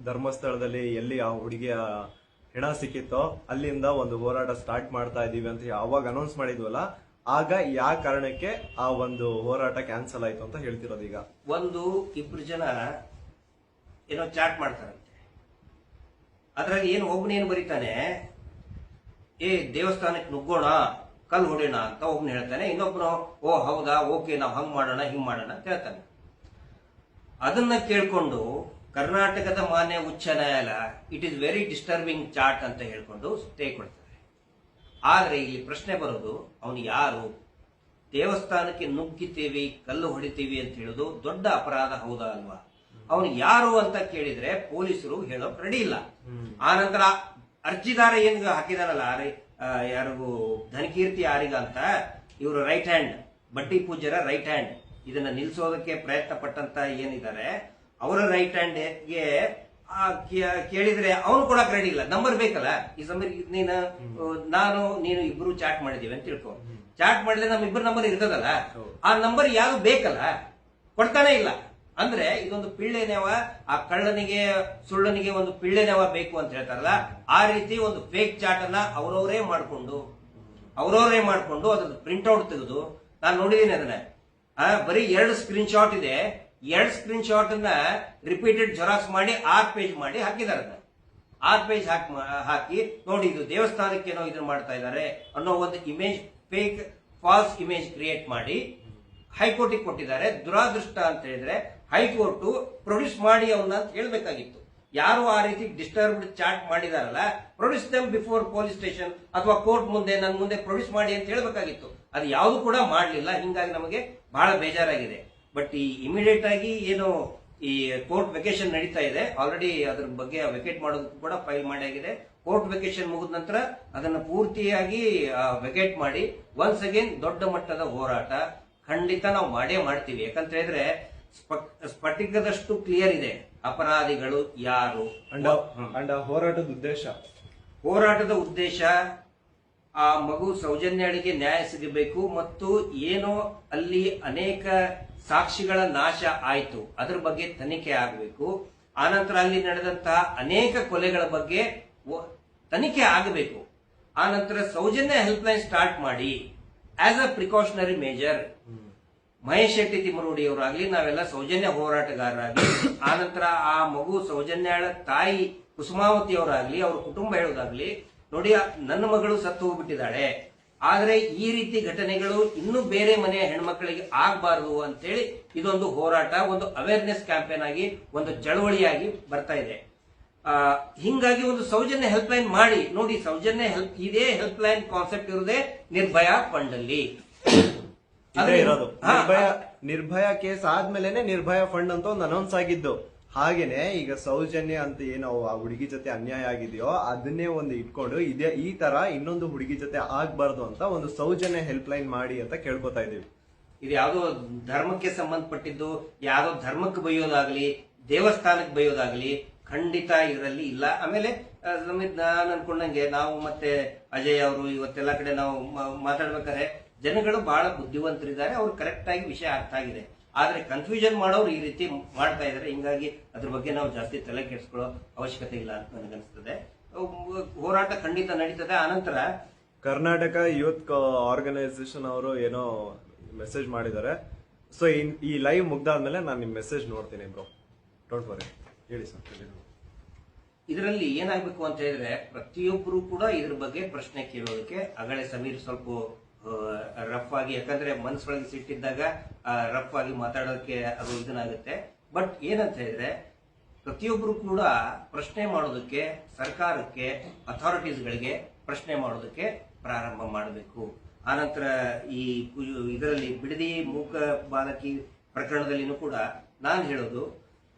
S1: ಧರ್ಮಸ್ಥಳದಲ್ಲಿ, ಎಲ್ಲಿ ಆ ಹುಡುಗಿಯ ಹೆಣ ಸಿಕ್ಕಿತ್ತೋ ಅಲ್ಲಿಂದ ಒಂದು ಹೋರಾಟ ಸ್ಟಾರ್ಟ್ ಮಾಡ್ತಾ ಇದೀವಿ ಅಂತ ಯಾವಾಗ ಅನೌನ್ಸ್ ಮಾಡಿದ್ವಲ್ಲ, ಆಗ ಯಾವ ಕಾರಣಕ್ಕೆ ಆ ಒಂದು ಹೋರಾಟ ಕ್ಯಾನ್ಸಲ್ ಆಯ್ತು ಅಂತ ಹೇಳ್ತಿರೋದು ಈಗ.
S2: ಒಂದು ಇಬ್ರು ಜನ ಏನೋ ಚಾಟ್ ಮಾಡ್ತಾರಂತೆ. ಅದ್ರಲ್ಲಿ ಏನು ಒಬ್ಬನೇನು ಬರೀತಾನೆ, ದೇವಸ್ಥಾನಕ್ಕೆ ನುಗ್ಗೋಣ, ಕಲ್ಲು ಹೊಡೆಯೋಣ ಅಂತ ಒಬ್ನು ಹೇಳ್ತಾನೆ. ಇನ್ನೊಬ್ನು ಓ ಹೌದಾ, ಓಕೆ ನಾವು ಹಂಗ್ ಮಾಡೋಣ ಹಿಂಗ್ ಮಾಡೋಣ ಅಂತ ಹೇಳ್ತಾನೆ. ಅದನ್ನ ಕೇಳ್ಕೊಂಡು ಕರ್ನಾಟಕದ ಮಾನ್ಯ ಉಚ್ಚ ನ್ಯಾಯಾಲಯ it is very disturbing chat ಅಂತ ಹೇಳ್ಕೊಂಡು ಸ್ಟೇ ಕೊಡ್ತಾರೆ. ಆದ್ರೆ ಇಲ್ಲಿ ಪ್ರಶ್ನೆ ಬರೋದು, ಅವನು ಯಾರು? ದೇವಸ್ಥಾನಕ್ಕೆ ನುಗ್ಗಿತೀವಿ, ಕಲ್ಲು ಹೊಡಿತೀವಿ ಅಂತ ಹೇಳೋದು ದೊಡ್ಡ ಅಪರಾಧ ಹೌದಾ ಅಲ್ವಾ? ಅವನು ಯಾರು ಅಂತ ಕೇಳಿದ್ರೆ ಪೊಲೀಸರು ಹೇಳೋಕ್ ರೆಡಿ ಇಲ್ಲ. ಆನಂತರ ಅರ್ಜಿದಾರ ಏನ್ ಹಾಕಿದಾರಲ್ಲ, ಯಾರಿಗೂ ಧನಕೀರ್ತಿ ಆರಿಗ ಅಂತ, ಇವರು ರೈಟ್ ಹ್ಯಾಂಡ್, ಬಡ್ಡಿ ಪೂಜ್ಯರ ರೈಟ್ ಹ್ಯಾಂಡ್, ಇದನ್ನ ನಿಲ್ಸೋದಕ್ಕೆ ಪ್ರಯತ್ನ ಪಟ್ಟಂತ ಏನಿದ್ದಾರೆ ಅವರ ರೈಟ್ ಹ್ಯಾಂಡ್ಗೆ ಕೇಳಿದ್ರೆ ಅವನು ಕೊಡಕ್ ರೆಡಿ ಇಲ್ಲ. ನಂಬರ್ ಬೇಕಲ್ಲ. ಈ ಸಮಯ ನೀನು ಇಬ್ರು ಚಾಟ್ ಮಾಡಿದೀವಿ ಅಂತ ತಿಳ್ಕೊ. ಚಾಟ್ ಮಾಡಿದ್ರೆ ನಮ್ ಇಬ್ಬರು ನಂಬರ್ ಇರ್ತದಲ್ಲ, ಆ ನಂಬರ್ ಯಾವ್ದು ಬೇಕಲ್ಲ, ಕೊಡ್ತಾನೆ ಇಲ್ಲ. ಅಂದ್ರೆ ಇದೊಂದು ಪಿಳ್ಳೆನೆವ, ಆ ಕಳ್ಳನಿಗೆ ಸುಳ್ಳನಿಗೆ ಒಂದು ಪಿಳ್ಳೆನೆವ ಬೇಕು ಅಂತ ಹೇಳ್ತಾರಲ್ಲ, ಆ ರೀತಿ ಒಂದು ಫೇಕ್ ಚಾಟ್ ಅನ್ನ ಅವರವರೇ ಮಾಡ್ಕೊಂಡು ಅದ್ರದ್ದು ಪ್ರಿಂಟ್ಔಟ್ ತೆಗೆದು, ನಾನು ನೋಡಿದೀನಿ ಅದನ್ನ, ಬರೀ 2 ಸ್ಕ್ರೀನ್ ಶಾಟ್ ಇದೆ. 2 ಸ್ಕ್ರೀನ್ ಶಾಟ್ ಅನ್ನ ರಿಪೀಟೆಡ್ ಜೆರಾಕ್ಸ್ ಮಾಡಿ 6 ಪೇಜ್ ಮಾಡಿ ಹಾಕಿದ್ದಾರೆ. ಅದನ್ನ 6 ಪೇಜ್ ಹಾಕಿ ನೋಡಿ, ಇದು ದೇವಸ್ಥಾನಕ್ಕೆ ಏನೋ ಇದನ್ನ ಮಾಡ್ತಾ ಇದ್ದಾರೆ ಅನ್ನೋ ಒಂದು image, fake false image create ಮಾಡಿ ಹೈಕೋರ್ಟಿಗೆ ಕೊಟ್ಟಿದ್ದಾರೆ. ದುರಾದೃಷ್ಟ ಅಂತ ಹೇಳಿದ್ರೆ ಹೈಕೋರ್ಟ್ ಪ್ರೊಡ್ಯೂಸ್ ಮಾಡಿ ಅವನ್ನ ಅಂತ ಹೇಳ್ಬೇಕಾಗಿತ್ತು. ಯಾರು ಆ ರೀತಿ ಡಿಸ್ಟರ್ಬ್ಡ್ ಚಾಟ್ ಮಾಡಿದಾರಲ್ಲ, ಪ್ರೊಡ್ಯೂಸ್ ದಮ್ ಬಿಫೋರ್ ಪೊಲೀಸ್ ಸ್ಟೇಷನ್ ಅಥವಾ ಕೋರ್ಟ್ ಮುಂದೆ, ನನ್ನ ಮುಂದೆ ಪ್ರೊಡ್ಯೂಸ್ ಮಾಡಿ ಅಂತ ಹೇಳ್ಬೇಕಾಗಿತ್ತು. ಅದು ಯಾವುದು ಕೂಡ ಮಾಡಲಿಲ್ಲ. ಹಿಂಗಾಗಿ ನಮಗೆ ಬಹಳ ಬೇಜಾರಾಗಿದೆ. ಬಟ್ ಈ ಇಮಿಡಿಯೇಟ್ ಆಗಿ ಏನು ಈ ಕೋರ್ಟ್ ವೆಕೇಶನ್ ನಡೀತಾ ಇದೆ, ಆಲ್ರೆಡಿ ಅದ್ರ ಬಗ್ಗೆ ವೆಕೇಟ್ ಮಾಡೋದಕ್ಕೂ ಕೂಡ ಫೈಲ್ ಮಾಡಿ ಆಗಿದೆ. ಕೋರ್ಟ್ ವೆಕೇಶನ್ ಮುಗಿದ ನಂತರ ಅದನ್ನ ಪೂರ್ತಿಯಾಗಿ ವೆಕೇಟ್ ಮಾಡಿ ಒನ್ಸ್ ಅಗೇನ್ ದೊಡ್ಡ ಮಟ್ಟದ ಹೋರಾಟ ಖಂಡಿತ ನಾವು ಮಾಡೇ ಮಾಡ್ತೀವಿ. ಯಾಕಂತ ಹೇಳಿದ್ರೆ ಸ್ಫಟಿಕದಷ್ಟು ಕ್ಲಿಯರ್ ಇದೆ ಅಪರಾಧಿಗಳು ಯಾರು. ಹೋರಾಟದ ಉದ್ದೇಶ ಆ ಮಗು ಸೌಜನ್ಯಳಿಗೆ ನ್ಯಾಯ ಸಿಗಬೇಕು, ಮತ್ತು ಏನೋ ಅಲ್ಲಿ ಅನೇಕ ಸಾಕ್ಷಿಗಳ ನಾಶ ಆಯ್ತು, ಅದ್ರ ಬಗ್ಗೆ ತನಿಖೆ ಆಗಬೇಕು. ಆನಂತರ ಅಲ್ಲಿ ನಡೆದಂತಹ ಅನೇಕ ಕೊಲೆಗಳ ಬಗ್ಗೆ ತನಿಖೆ ಆಗಬೇಕು. ಆನಂತರ ಸೌಜನ್ಯ ಹೆಲ್ಪ್ ಲೈನ್ ಸ್ಟಾರ್ಟ್ ಮಾಡಿ as a precautionary measure. Mahesh Shetty Thimmarodi ಅವರಾಗ್ಲಿ, ನಾವೆಲ್ಲ ಸೌಜನ್ಯ ಹೋರಾಟಗಾರರಾಗ್ಲಿ, ಆನಂತರ ಆ ಮಗು ಸೌಜನ್ಯಳ ತಾಯಿ ಕುಸುಮಾವತಿ ಅವರಾಗ್ಲಿ, ಅವ್ರ ಕುಟುಂಬ ಹೇಳೋದಾಗ್ಲಿ, ನೋಡಿ ನನ್ನ ಮಗಳು ಸತ್ತು ಹೋಗ್ಬಿಟ್ಟಿದ್ದಾಳೆ, ಆದ್ರೆ ಈ ರೀತಿ ಘಟನೆಗಳು ಇನ್ನೂ ಬೇರೆ ಮನೆಯ ಹೆಣ್ಮಕ್ಳಿಗೆ ಆಗ್ಬಾರ್ದು ಅಂತೇಳಿ ಇದೊಂದು ಹೋರಾಟ, ಒಂದು ಅವೇರ್ನೆಸ್ ಕ್ಯಾಂಪೇನ್ ಆಗಿ, ಒಂದು ಚಳವಳಿಯಾಗಿ ಬರ್ತಾ ಇದೆ. ಹಿಂಗಾಗಿ ಒಂದು ಸೌಜನ್ಯ ಹೆಲ್ಪ್ ಲೈನ್ ಮಾಡಿ ನೋಡಿ. ಸೌಜನ್ಯ ಇದೇ ಹೆಲ್ಪ್ ಲೈನ್ ಕಾನ್ಸೆಪ್ಟ್ ಇರುವುದೇ ನಿರ್ಭಯ ಫಂಡ್ ಅಲ್ಲಿ
S1: ಇರೋದು. ನಿರ್ಭಯ ಕೇಸ್ ಆದ್ಮೇಲೆನೆ ನಿರ್ಭಯ ಫಂಡ್ ಅಂತ ಒಂದು ಅನೌನ್ಸ್ ಆಗಿದ್ದು. ಹಾಗೇನೆ ಈಗ ಸೌಜನ್ಯ ಅಂತ ಏನೋ ಆ ಹುಡುಗಿ ಜೊತೆ ಅನ್ಯಾಯ ಆಗಿದೆಯೋ ಅದನ್ನೇ ಒಂದು ಇಟ್ಕೊಂಡು ಈ ತರ ಇನ್ನೊಂದು ಹುಡುಗಿ ಜೊತೆ ಆಗ್ಬಾರ್ದು ಅಂತ ಒಂದು ಸೌಜನ್ಯ ಹೆಲ್ಪ್ ಲೈನ್ ಮಾಡಿ ಅಂತ ಕೇಳ್ಕೊತಾ ಇದೀವಿ.
S2: ಇದು ಯಾವ್ದೋ ಧರ್ಮಕ್ಕೆ ಸಂಬಂಧಪಟ್ಟಿದ್ದು, ಯಾವ್ದೋ ಧರ್ಮಕ್ಕೆ ಬೈಯೋದಾಗ್ಲಿ, ದೇವಸ್ಥಾನಕ್ಕೆ ಬೈಯೋದಾಗ್ಲಿ ಖಂಡಿತ ಇದರಲ್ಲಿ ಇಲ್ಲ. ಆಮೇಲೆ ನಾನು ಅನ್ಕೊಂಡಂಗೆ ನಾವು ಮತ್ತೆ ಅಜಯ್ ಅವರು ಇವತ್ತೆಲ್ಲ ಕಡೆ ನಾವು ಮಾತಾಡ್ಬೇಕಾದ್ರೆ ಜನಗಳು ಬಹಳ ಬುದ್ಧಿವಂತರಿದ್ದಾರೆ, ಅವ್ರು ಕರೆಕ್ಟ್ ಆಗಿ ವಿಷಯ ಅರ್ಥ ಆಗಿದೆ. ಆದ್ರೆ ಕನ್ಫ್ಯೂಷನ್ ಮಾಡೋರು ಈ ರೀತಿ ಮಾಡ್ತಾ ಇದಾರೆ. ಹಿಂಗಾಗಿ ಅದ್ರ ಬಗ್ಗೆ ನಾವು ಜಾಸ್ತಿ ತಲೆ ಕೆಡಿಸ್ಕೊಳ್ಳೋ ಅವಶ್ಯಕತೆ ಇಲ್ಲ ಅಂತ ನನಗನ್ನಿಸ್ತದೆ. ಹೋರಾಟ ಖಂಡಿತ ನಡೀತದೆ. ಆನಂತರ
S1: ಕರ್ನಾಟಕ ಯೂತ್ ಆರ್ಗನೈಸೇಷನ್ ಅವರು ಏನೋ ಮೆಸೇಜ್ ಮಾಡಿದ್ದಾರೆ. ಸೊ ಈ ಲೈವ್ ಮುಗ್ದಾದ್ಮೇಲೆ ನಾನು ನಿಮ್ ಮೆಸೇಜ್ ನೋಡ್ತೀನಿ ಬ್ರೋ, ಡೋಂಟ್ ವರಿ. ಹೇಳಿ ಸರ್.
S2: ಇದರಲ್ಲಿ ಏನಾಗಬೇಕು ಅಂತ ಹೇಳಿದ್ರೆ ಪ್ರತಿಯೊಬ್ಬರು ಕೂಡ ಇದ್ರ ಬಗ್ಗೆ ಪ್ರಶ್ನೆ ಕೇಳೋದಕ್ಕೆ, ಅಗಳೆ ಸಮೀರ್ ಸ್ವಲ್ಪ ರಫ್ ಆಗಿ, ಯಾಕಂದ್ರೆ ಮನಸ್ಸೊಳಗೆ ಸಿಟ್ಟಿದ್ದಾಗ ರಫ್ ಆಗಿ ಮಾತಾಡೋದಕ್ಕೆ ಅದು ಇದನ್ನಾಗುತ್ತೆ. ಬಟ್ ಏನಂತ ಹೇಳಿದ್ರೆ ಪ್ರತಿಯೊಬ್ಬರು ಕೂಡ ಪ್ರಶ್ನೆ ಮಾಡೋದಕ್ಕೆ, ಸರ್ಕಾರಕ್ಕೆ, ಅಥಾರಿಟೀಸ್ಗಳಿಗೆ ಪ್ರಶ್ನೆ ಮಾಡೋದಕ್ಕೆ ಪ್ರಾರಂಭ ಮಾಡಬೇಕು. ಆನಂತರ ಇದರಲ್ಲಿ ಬಿಡದಿ ಮೂಕ ಬಾಲಕಿ ಪ್ರಕರಣದಲ್ಲಿನೂ ಕೂಡ ನಾನು ಹೇಳೋದು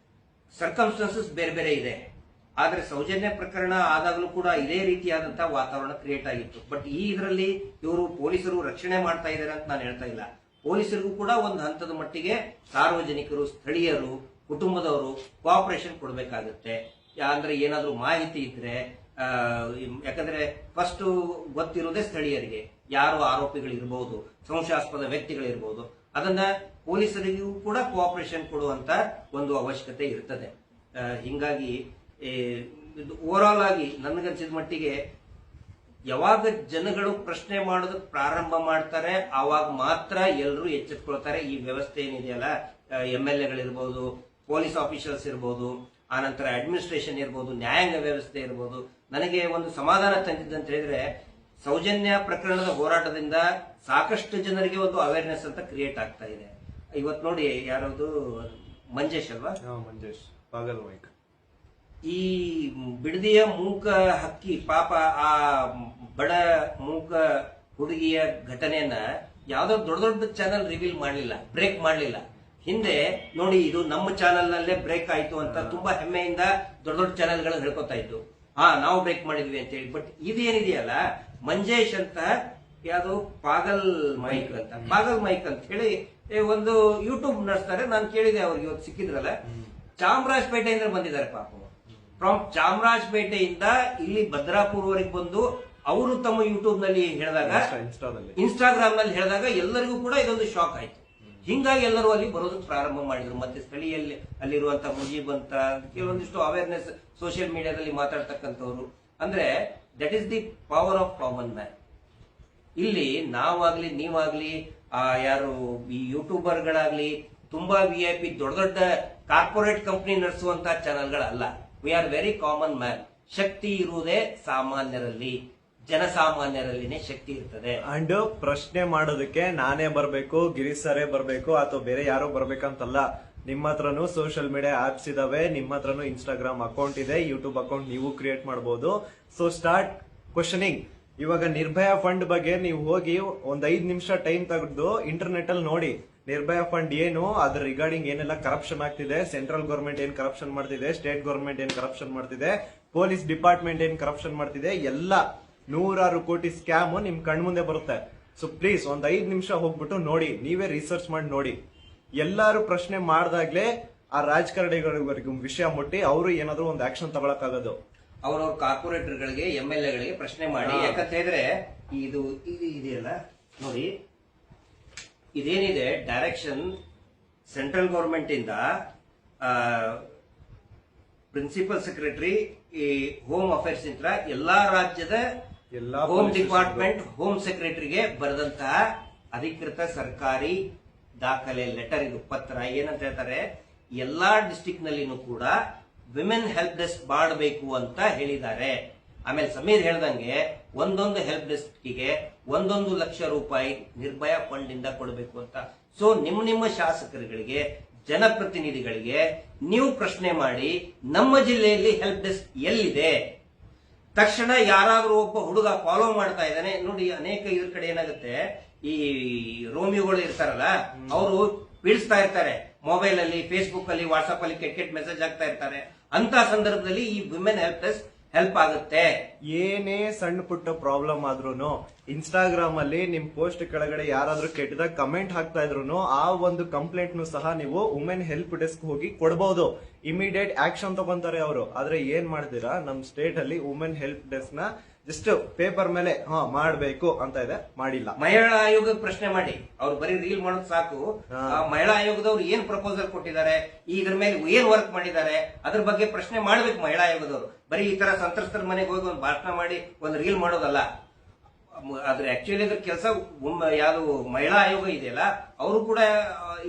S2: ಸರ್ಕಮ್ಸ್ಟೆನ್ಸಸ್ ಬೇರೆ ಬೇರೆ ಇದೆ. ಆದ್ರೆ ಸೌಜನ್ಯ ಪ್ರಕರಣ ಆದಾಗಲೂ ಕೂಡ ಇದೇ ರೀತಿಯಾದಂತಹ ವಾತಾವರಣ ಕ್ರಿಯೇಟ್ ಆಗಿತ್ತು. ಬಟ್ ಈ ಇದರಲ್ಲಿ ಇವರು ಪೊಲೀಸರು ರಕ್ಷಣೆ ಮಾಡ್ತಾ ಇದ್ದಾರೆ ಅಂತ ನಾನು ಹೇಳ್ತಾ ಇಲ್ಲ. ಪೊಲೀಸರಿಗೂ ಕೂಡ ಒಂದು ಹಂತದ ಮಟ್ಟಿಗೆ ಸಾರ್ವಜನಿಕರು, ಸ್ಥಳೀಯರು, ಕುಟುಂಬದವರು ಕೋಆಪರೇಷನ್ ಕೊಡಬೇಕಾಗುತ್ತೆ. ಅಂದ್ರೆ ಏನಾದ್ರೂ ಮಾಹಿತಿ ಇದ್ರೆ, ಯಾಕಂದ್ರೆ ಫಸ್ಟ್ ಗೊತ್ತಿರೋದೇ ಸ್ಥಳೀಯರಿಗೆ, ಯಾರು ಆರೋಪಿಗಳಿರ್ಬಹುದು, ಸಂಶಯಾಸ್ಪದ ವ್ಯಕ್ತಿಗಳಿರ್ಬಹುದು, ಅದನ್ನ ಪೊಲೀಸರಿಗೂ ಕೂಡ ಕೋಆಪರೇಷನ್ ಕೊಡುವಂತ ಒಂದು ಅವಶ್ಯಕತೆ ಇರ್ತದೆ. ಹಿಂಗಾಗಿ ಓವರ್ ಆಲ್ ಆಗಿ ನನಗನ್ಸಿದ ಮಟ್ಟಿಗೆ ಯಾವಾಗ ಜನಗಳು ಪ್ರಶ್ನೆ ಮಾಡೋದಕ್ಕೆ ಪ್ರಾರಂಭ ಮಾಡ್ತಾರೆ ಆವಾಗ ಮಾತ್ರ ಎಲ್ಲರೂ ಎಚ್ಚೆತ್ಕೊಳ್ತಾರೆ. ಈ ವ್ಯವಸ್ಥೆ ಏನಿದೆಯಲ್ಲ, MLA ಗಳಿರ್ಬೋದು, ಪೊಲೀಸ್ ಆಫೀಸರ್ಸ್ ಇರ್ಬೋದು, ಆನಂತರ ಅಡ್ಮಿನಿಸ್ಟ್ರೇಷನ್ ಇರ್ಬೋದು, ನ್ಯಾಯಾಂಗ ವ್ಯವಸ್ಥೆ ಇರ್ಬೋದು, ನನಗೆ ಒಂದು ಸಮಾಧಾನ ತಂದಿದ್ದಂತ ಹೇಳಿದ್ರೆ ಸೌಜನ್ಯ ಪ್ರಕರಣದ ಹೋರಾಟದಿಂದ ಸಾಕಷ್ಟು ಜನರಿಗೆ ಒಂದು ಅವೇರ್ನೆಸ್ ಅಂತ ಕ್ರಿಯೇಟ್ ಆಗ್ತಾ ಇದೆ. ಇವತ್ತು ನೋಡಿ, ಯಾರದು ಮಂಜೇಶ್ ಅಲ್ವಾ,
S1: ಮಂಜೇಶ್ ಪಾಗಲ್ ಮೈಕ್,
S2: ಈ ಬಿಡದಿಯ ಮೂಕ ಹಕ್ಕಿ ಪಾಪ ಆ ಬಡ ಮೂಕ ಹುಡುಗಿಯ ಘಟನೆಯನ್ನ ಯಾವ್ದೋ ದೊಡ್ಡ ದೊಡ್ಡ ಚಾನೆಲ್ ರಿವೀಲ್ ಮಾಡಲಿಲ್ಲ, ಬ್ರೇಕ್ ಮಾಡಲಿಲ್ಲ. ಹಿಂದೆ ನೋಡಿ, ಇದು ನಮ್ಮ ಚಾನೆಲ್ ನಲ್ಲೇ ಬ್ರೇಕ್ ಆಯ್ತು ಅಂತ ತುಂಬಾ ಹೆಮ್ಮೆಯಿಂದ ದೊಡ್ಡ ದೊಡ್ಡ ಚಾನೆಲ್ಗಳು ಹೇಳ್ಕೊತಾ ಇದ್ದು, ನಾವು ಬ್ರೇಕ್ ಮಾಡಿದ್ವಿ ಅಂತ ಹೇಳಿ. ಬಟ್ ಇದೇನಿದೆಯಲ್ಲ, ಮಂಜೇಶ್ ಅಂತ ಯಾವ್ದು ಪಾಗಲ್ ಮೈಕ್ ಅಂತ ಹೇಳಿ ಒಂದು ಯೂಟ್ಯೂಬ್ ನಡೆಸ್ತಾರೆ. ನಾನು ಕೇಳಿದೆ, ಅವ್ರಿಗೆ ಇವತ್ತು ಸಿಕ್ಕಿದ್ರಲ್ಲ, ಚಾಮರಾಜಪೇಟೆಯಿಂದ ಬಂದಿದ್ದಾರೆ ಪಾಪ. ಫ್ರಮ್ ಚಾಮರಾಜಪೇಟೆಯಿಂದ ಇಲ್ಲಿ ಭದ್ರಾಪುರವರೆಗೆ ಬಂದು ಅವರು ತಮ್ಮ ಯೂಟ್ಯೂಬ್ ನಲ್ಲಿ ಹೇಳಿದಾಗ, ಇನ್ಸ್ಟಾಗ್ರಾಮ್ ನಲ್ಲಿ ಹೇಳಿದಾಗ ಎಲ್ಲರಿಗೂ ಕೂಡ ಇದೊಂದು ಶಾಕ್ ಆಯ್ತು. ಹಿಂಗಾಗಿ ಎಲ್ಲರೂ ಅಲ್ಲಿ ಬರೋದಕ್ಕೆ ಪ್ರಾರಂಭ ಮಾಡಿದ್ರು. ಮತ್ತೆ ಸ್ಥಳೀಯಲ್ಲಿ ಅಲ್ಲಿರುವಂತಹ ಮುಜೀಬ್ ಅಂತ ಕೆಲವೊಂದಿಷ್ಟು ಅವೇರ್ನೆಸ್ ಸೋಷಿಯಲ್ ಮೀಡಿಯಾದಲ್ಲಿ ಮಾತಾಡ್ತಕ್ಕಂಥವ್ರು. ಅಂದ್ರೆ that is the power of common man. ಇಲ್ಲಿ ನಾವಾಗ್ಲಿ ನೀವಾಗ್ಲಿ ಯಾರು ಈ ಯೂಟ್ಯೂಬರ್ಗಳಾಗ್ಲಿ ತುಂಬಾ VIP ದೊಡ್ಡ ದೊಡ್ಡ ಕಾರ್ಪೊರೇಟ್ ಕಂಪನಿ ನಡೆಸುವಂತಹ ಚಾನೆಲ್ಗಳಲ್ಲ. We are very common man. ಶಕ್ತಿ ಇರುವುದೇ ಸಾಮಾನ್ಯರಲ್ಲಿ, ಜನಸಾಮಾನ್ಯರಲ್ಲಿನೇ ಶಕ್ತಿ ಇರ್ತದೆ.
S1: ಅಂಡ್ ಪ್ರಶ್ನೆ ಮಾಡೋದಕ್ಕೆ ನಾನೇ ಬರ್ಬೇಕು, ಗಿರೀಶ್ ಸರೇ ಬರ್ಬೇಕು, ಅಥವಾ ಬೇರೆ ಯಾರೋ ಬರ್ಬೇಕಂತಲ್ಲ. ನಿಮ್ಮ ಹತ್ರನು ಸೋಷಿಯಲ್ ಮೀಡಿಯಾ ಆಪ್ಸ್ ಇದಾವೆ, ನಿಮ್ಮ ಹತ್ರನು ಇನ್ಸ್ಟಾಗ್ರಾಮ್ ಅಕೌಂಟ್ ಇದೆ, ಯೂಟ್ಯೂಬ್ ಅಕೌಂಟ್ ನೀವು ಕ್ರಿಯೇಟ್ ಮಾಡಬಹುದು. So start questioning. ಇವಾಗ ನಿರ್ಭಯ ಫಂಡ್ ಬಗ್ಗೆ ನೀವು ಹೋಗಿ ಒಂದ್ 5 ನಿಮಿಷ ಟೈಮ್ ತೆಗೆದು ಇಂಟರ್ನೆಟ್ ಅಲ್ಲಿ ನೋಡಿ, ನಿರ್ಭಯ ಫಂಡ್ ಏನು, ಅದ್ರ ರಿಗಾರ್ಡಿಂಗ್ ಏನೆಲ್ಲ ಕರಪ್ಷನ್ ಆಗ್ತಿದೆ, ಸೆಂಟ್ರಲ್ ಗವರ್ಮೆಂಟ್ ಏನ್ ಕರಪ್ಷನ್ ಮಾಡ್ತಿದೆ, ಸ್ಟೇಟ್ ಗವರ್ಮೆಂಟ್ ಏನ್ ಕರಪ್ಷನ್ ಮಾಡ್ತಿದೆ, ಪೊಲೀಸ್ ಡಿಪಾರ್ಟ್ಮೆಂಟ್ ಏನ್ ಕರಪ್ಷನ್ ಮಾಡ್ತಿದೆ, ಎಲ್ಲ 100 ಕೋಟಿ ಸ್ಕ್ಯಾಮ್ ನಿಮ್ ಕಣ್ಮುಂದೆ ಬರುತ್ತೆ. ಸೊ ಪ್ಲೀಸ್ ಒಂದ್ 5 ನಿಮಿಷ ಹೋಗ್ಬಿಟ್ಟು ನೋಡಿ, ನೀವೇ ರಿಸರ್ಚ್ ಮಾಡಿ ನೋಡಿ. ಎಲ್ಲಾರು ಪ್ರಶ್ನೆ ಮಾಡ್ದಾಗ್ಲೇ ಆ ರಾಜಕಾರಣಿಗಳಿಗೂ ವಿಷಯ ಮುಟ್ಟಿ ಅವರು ಏನಾದ್ರು ಒಂದು ಆಕ್ಷನ್ ತಗೊಳಕ್ಕಾಗೋದು.
S2: ಅವ್ರವ್ರ ಕಾರ್ಪೊರೇಟರ್ಗಳಿಗೆ, MLA ಗಳಿಗೆ ಪ್ರಶ್ನೆ ಮಾಡಿ. ಯಾಕಂತ ಹೇಳಿದ್ರೆ ಇದು ಇದೆಯಲ್ಲ ನೋಡಿ, ಇದೇನಿದೆ ಡೈರೆಕ್ಷನ್ ಸೆಂಟ್ರಲ್ ಗವರ್ಮೆಂಟ್ ಇಂದ ಪ್ರಿನ್ಸಿಪಲ್ ಸೆಕ್ರೆಟರಿ ಈ ಹೋಮ್ ಅಫೇರ್ಸ್ ಇಂದ ಎಲ್ಲಾ ರಾಜ್ಯದ ಹೋಮ್ ಡಿಪಾರ್ಟ್ಮೆಂಟ್ ಹೋಮ್ ಸೆಕ್ರೆಟರಿಗೆ ಬರೆದಂತಹ ಅಧಿಕೃತ ಸರ್ಕಾರಿ ದಾಖಲೆ ಲೆಟರ್, ಇದು ಪತ್ರ. ಏನಂತ ಹೇಳ್ತಾರೆ, ಎಲ್ಲಾ ಡಿಸ್ಟಿಕ್ ನಲ್ಲಿನೂ ಕೂಡ ವಿಮೆನ್ ಹೆಲ್ಪ್ ಡೆಸ್ಕ್ ಮಾಡಬೇಕು ಅಂತ ಹೇಳಿದ್ದಾರೆ. ಆಮೇಲೆ ಸಮೀರ್ ಹೇಳ್ದಂಗೆ ಒಂದೊಂದು ಹೆಲ್ಪ್ ಡೆಸ್ಕ್ಗೆ 1 ಲಕ್ಷ ರೂಪಾಯಿ ನಿರ್ಭಯ ಫಂಡ್ ಇಂದ ಕೊಡಬೇಕು ಅಂತ. ಸೊ ನಿಮ್ಮ ಶಾಸಕರುಗಳಿಗೆ, ಜನಪ್ರತಿನಿಧಿಗಳಿಗೆ ನೀವು ಪ್ರಶ್ನೆ ಮಾಡಿ, ನಮ್ಮ ಜಿಲ್ಲೆಯಲ್ಲಿ ಹೆಲ್ಪ್ ಡೆಸ್ಕ್ ಎಲ್ಲಿದೆ? ತಕ್ಷಣ ಯಾರಾದ್ರೂ ಒಬ್ಬ ಹುಡುಗ ಫಾಲೋ ಮಾಡ್ತಾ ಇದ್ದಾನೆ ನೋಡಿ. ಅನೇಕ ಇದ್ರ ಕಡೆ ಏನಾಗುತ್ತೆ, ಈ ರೋಮಿಯೋಗಳು ಇರ್ತಾರಲ್ಲ, ಅವರು ಬೀಳಿಸ್ತಾ ಇರ್ತಾರೆ ಮೊಬೈಲ್ ಅಲ್ಲಿ, ಫೇಸ್ಬುಕ್ ಅಲ್ಲಿ, ವಾಟ್ಸ್ಆಪ್ ಅಲ್ಲಿ ಕೆಟ್ಟ ಮೆಸೇಜ್ ಆಗ್ತಾ ಇರ್ತಾರೆ. ಅಂತ ಸಂದರ್ಭದಲ್ಲಿ ಈ ವಿಮೆನ್ ಹೆಲ್ಪ್ ಡೆಸ್ಕ್ ಹೆಲ್ಪ್ ಆಗುತ್ತೆ.
S1: ಏನೇ ಸಣ್ಣ ಪುಟ್ಟ ಪ್ರಾಬ್ಲಮ್ ಆದ್ರೂನು ಇನ್ಸ್ಟಾಗ್ರಾಮ್ ಅಲ್ಲಿ ನಿಮ್ ಪೋಸ್ಟ್ ಕೆಳಗಡೆ ಯಾರಾದ್ರೂ ಕೆಟ್ಟದಾಗ ಕಮೆಂಟ್ ಹಾಕ್ತಾ ಇದ್ರು ಆ ಒಂದು ಕಂಪ್ಲೇಂಟ್ ಸಹ ನೀವು ವುಮೆನ್ ಹೆಲ್ಪ್ ಡೆಸ್ಕ್ ಹೋಗಿ ಕೊಡಬಹುದು. ಇಮಿಡಿಯೇಟ್ ಆಕ್ಷನ್ ತಗೊಂತಾರೆ ಅವರು. ಆದ್ರೆ ಏನ್ ಮಾಡ್ತೀರಾ, ನಮ್ ಸ್ಟೇಟ್ ಅಲ್ಲಿ ವುಮೆನ್ ಹೆಲ್ಪ್ ಡೆಸ್ಕ್ ನ ಜಸ್ಟ್ ಪೇಪರ್ ಮೇಲೆ ಮಾಡ್ಬೇಕು ಅಂತ ಇದೆ, ಮಾಡಿಲ್ಲ.
S2: ಮಹಿಳಾ ಆಯೋಗಕ್ಕೆ ಪ್ರಶ್ನೆ ಮಾಡಿ, ಅವ್ರು ಬರೀ ರೀಲ್ ಮಾಡೋದು ಸಾಕು. ಮಹಿಳಾ ಆಯೋಗದವ್ರು ಏನ್ ಪ್ರಪೋಸಲ್ ಕೊಟ್ಟಿದ್ದಾರೆ, ಇದ್ರ ಮೇಲೆ ಏನ್ ವರ್ಕ್ ಮಾಡಿದ್ದಾರೆ, ಅದ್ರ ಬಗ್ಗೆ ಪ್ರಶ್ನೆ ಮಾಡ್ಬೇಕು ಮಹಿಳಾ ಆಯೋಗದವರು. ಬರೀ ಈ ತರ ಸಂತ್ರಸ್ತರ ಮನೆಗೆ ಹೋಗಿ ಒಂದು ಭಾಷಣ ಮಾಡಿ ಒಂದು ರೀಲ್ ಮಾಡೋದಲ್ಲ. ಆದ್ರೆ ಆಕ್ಚುಲಿ ಅದ್ರ ಕೆಲಸ ಯಾವ್ದು ಮಹಿಳಾ ಆಯೋಗ ಇದೆಯಲ್ಲ, ಅವರು ಕೂಡ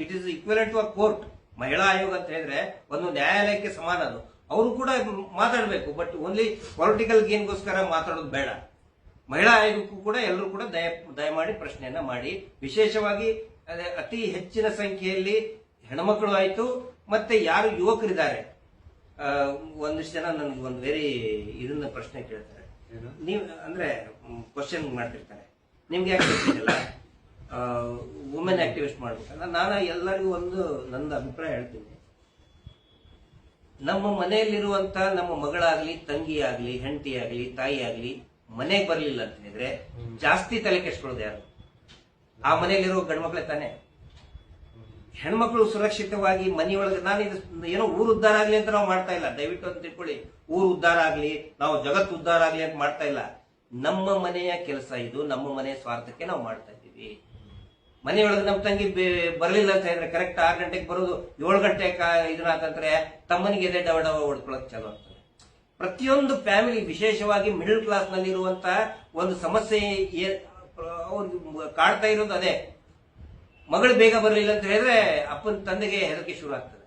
S2: it is equivalent to a court. ಮಹಿಳಾ ಆಯೋಗ ಅಂತ ಹೇಳಿದ್ರೆ ಒಂದು ನ್ಯಾಯಾಲಯಕ್ಕೆ ಸಮಾನ. ಅದು ಅವರು ಕೂಡ ಮಾತಾಡಬೇಕು, ಬಟ್ ಓನ್ಲಿ ಪೊಲಿಟಿಕಲ್ ಗೇನ್ಗೋಸ್ಕರ ಮಾತಾಡೋದು ಬೇಡ. ಮಹಿಳಾ ಆಯೋಗಕ್ಕೂ ಕೂಡ ಎಲ್ಲರೂ ಕೂಡ ದಯಮಾಡಿ ಪ್ರಶ್ನೆಯನ್ನ ಮಾಡಿ. ವಿಶೇಷವಾಗಿ ಅತಿ ಹೆಚ್ಚಿನ ಸಂಖ್ಯೆಯಲ್ಲಿ ಹೆಣ್ಮಕ್ಳು ಆಯ್ತು, ಮತ್ತೆ ಯಾರು ಯುವಕರಿದ್ದಾರೆ, ಒಂದಿಷ್ಟು ಜನ ನನಗೆ ಒಂದು ವೆರಿ ಇದನ್ನ ಪ್ರಶ್ನೆ ಕೇಳ್ತಾರೆ. ನೀವು ಅಂದ್ರೆ ಕ್ವಶನ್ ಮಾಡ್ತಿರ್ತಾರೆ, ನಿಮ್ಗೆ ಯಾಕೆ ಗೊತ್ತಿಲ್ಲ ವುಮೆನ್ ಆಕ್ಟಿವಿಸ್ಟ್ ಮಾಡ್ಬೇಕಲ್ಲ. ನಾನು ಎಲ್ಲರಿಗೂ ಒಂದು ನನ್ನ ಅಭಿಪ್ರಾಯ ಹೇಳ್ತೀನಿ. ನಮ್ಮ ಮನೆಯಲ್ಲಿರುವಂತ ನಮ್ಮ ಮಗಳಾಗ್ಲಿ, ತಂಗಿ ಆಗ್ಲಿ, ಹೆಂಡತಿ ಆಗ್ಲಿ, ತಾಯಿ ಆಗ್ಲಿ ಮನೆಗೆ ಬರ್ಲಿಲ್ಲ ಅಂತ ಹೇಳಿದ್ರೆ ಜಾಸ್ತಿ ತಲೆ ಕೆಡ್ಸ್ಕೊಳ್ಳೋದು ಯಾರು? ಆ ಮನೆಯಲ್ಲಿರೋ ಗಂಡ್ಮಕ್ಳೆ ತಾನೆ. ಹೆಣ್ಮಕ್ಳು ಸುರಕ್ಷಿತವಾಗಿ ಮನೆಯೊಳಗೆ, ನಾನು ಇದು ಏನೋ ಊರು ಉದ್ಧಾರ ಆಗ್ಲಿ ಅಂತ ನಾವು ಮಾಡ್ತಾ ಇಲ್ಲ, ದಯವಿಟ್ಟು ಅಂತ ತಿಳ್ಕೊಳ್ಳಿ. ಊರು ಉದ್ಧಾರ ಆಗ್ಲಿ, ನಾವು ಜಗತ್ತು ಉದ್ಧಾರ ಆಗ್ಲಿ ಅಂತ ಮಾಡ್ತಾ ಇಲ್ಲ. ನಮ್ಮ ಮನೆಯ ಕೆಲಸ ಇದು, ನಮ್ಮ ಮನೆಯ ಸ್ವಾರ್ಥಕ್ಕೆ ನಾವು ಮಾಡ್ತಾ ಇದ್ದೀವಿ. ಮನೆಯೊಳಗೆ ನಮ್ಮ ತಂಗಿ ಬರ್ಲಿಲ್ಲ ಅಂತ ಹೇಳಿದ್ರೆ ಕರೆಕ್ಟ್ 6 ಗಂಟೆಗೆ ಬರೋದು, 7 ಗಂಟೆ ಇದನ್ನ ಅಂತಂದ್ರೆ ತಮ್ಮನಿಗೆ ಎದೆ ಡವ ಹೊಡ್ಕೊಳಕ್ ಚಾಲು ಆಗ್ತದೆ. ಪ್ರತಿಯೊಂದು ಫ್ಯಾಮಿಲಿ, ವಿಶೇಷವಾಗಿ ಮಿಡಲ್ ಕ್ಲಾಸ್ ನಲ್ಲಿ ಇರುವಂತಹ ಒಂದು ಸಮಸ್ಯೆ ಒಂದು ಕಾಡ್ತಾ ಇರೋದು ಅದೇ. ಮಗಳು ಬೇಗ ಬರಲಿಲ್ಲ ಅಂತ ಹೇಳಿದ್ರೆ ಅಪ್ಪನ ತಂದೆಗೆ ಹೆದರಿಕೆ ಶುರು ಆಗ್ತದೆ.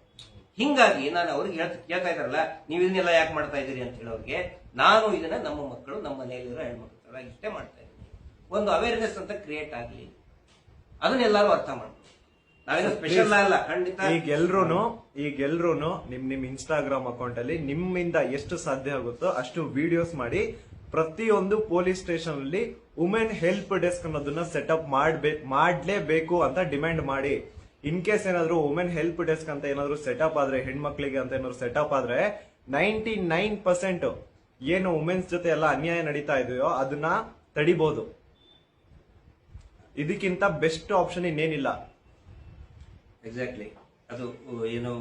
S2: ಹಿಂಗಾಗಿ ನಾನು ಅವ್ರಿಗೆ ಕೇಳ್ತಾ ಇದ್ದಾರಲ್ಲ, ನೀವು ಇದನ್ನೆಲ್ಲ ಯಾಕೆ ಮಾಡ್ತಾ ಇದ್ದೀರಿ ಅಂತ ಹೇಳೋರಿಗೆ, ನಾನು ಇದನ್ನ ನಮ್ಮ ಮಕ್ಕಳು, ನಮ್ಮ ಮನೆಯಲ್ಲಿರೋ ಹೆಣ್ಮಕ್ಳು ಇಷ್ಟೇ ಮಾಡ್ತಾ ಇದ್ದೀನಿ, ಒಂದು ಅವೇರ್ನೆಸ್ ಅಂತ ಕ್ರಿಯೇಟ್ ಆಗಲಿ, ಅದನ್ನೆಲ್ಲರೂ ಅರ್ಥ ಮಾಡ್ತಾರೆ. ನಾವೇನೋ ಸ್ಪೆಷಲ್ ಅಲ್ಲ, ಖಂಡಿತ.
S1: ಈಗೆಲ್ರೂ ನಿಮ್ ಇನ್ಸ್ಟಾಗ್ರಾಮ್ ಅಕೌಂಟ್ ಅಲ್ಲಿ ನಿಮ್ಮಿಂದ ಎಷ್ಟು ಸಾಧ್ಯ ಆಗುತ್ತೋ ಅಷ್ಟು ವಿಡಿಯೋಸ್ ಮಾಡಿ ಪ್ರತಿಯೊಂದು ಪೊಲೀಸ್ ಸ್ಟೇಷನ್ ಅಲ್ಲಿ ವುಮೆನ್ ಹೆಲ್ಪ್ ಡೆಸ್ಕ್ ಅನ್ನೋದನ್ನ ಸೆಟಪ್ ಮಾಡ್ಲೇಬೇಕು ಅಂತ ಡಿಮ್ಯಾಂಡ್ ಮಾಡಿ. ಇನ್ ಕೇಸ್ ಏನಾದ್ರು ವುಮೆನ್ ಹೆಲ್ಪ್ ಡೆಸ್ಕ್ ಅಂತ ಏನಾದ್ರು ಸೆಟಪ್ ಆದ್ರೆ, ಹೆಣ್ಮಕ್ಳಿಗೆ ಅಂತ ಏನಾದ್ರು ಸೆಟಪ್ ಆದ್ರೆ 99% ಏನು ವುಮೆನ್ಸ್ ಜೊತೆ ಎಲ್ಲ ಅನ್ಯಾಯ ನಡೀತಾ ಇದೆಯೋ ಅದನ್ನ ತಡಿಬಹುದು. ಇದಕ್ಕಿಂತ ಬೆಸ್ಟ್ ಆಪ್ಷನ್ ಇನ್ನೇನಿಲ್ಲ.
S2: ಎಕ್ಸಾಕ್ಟ್ಲಿ. ಅದು ಏನು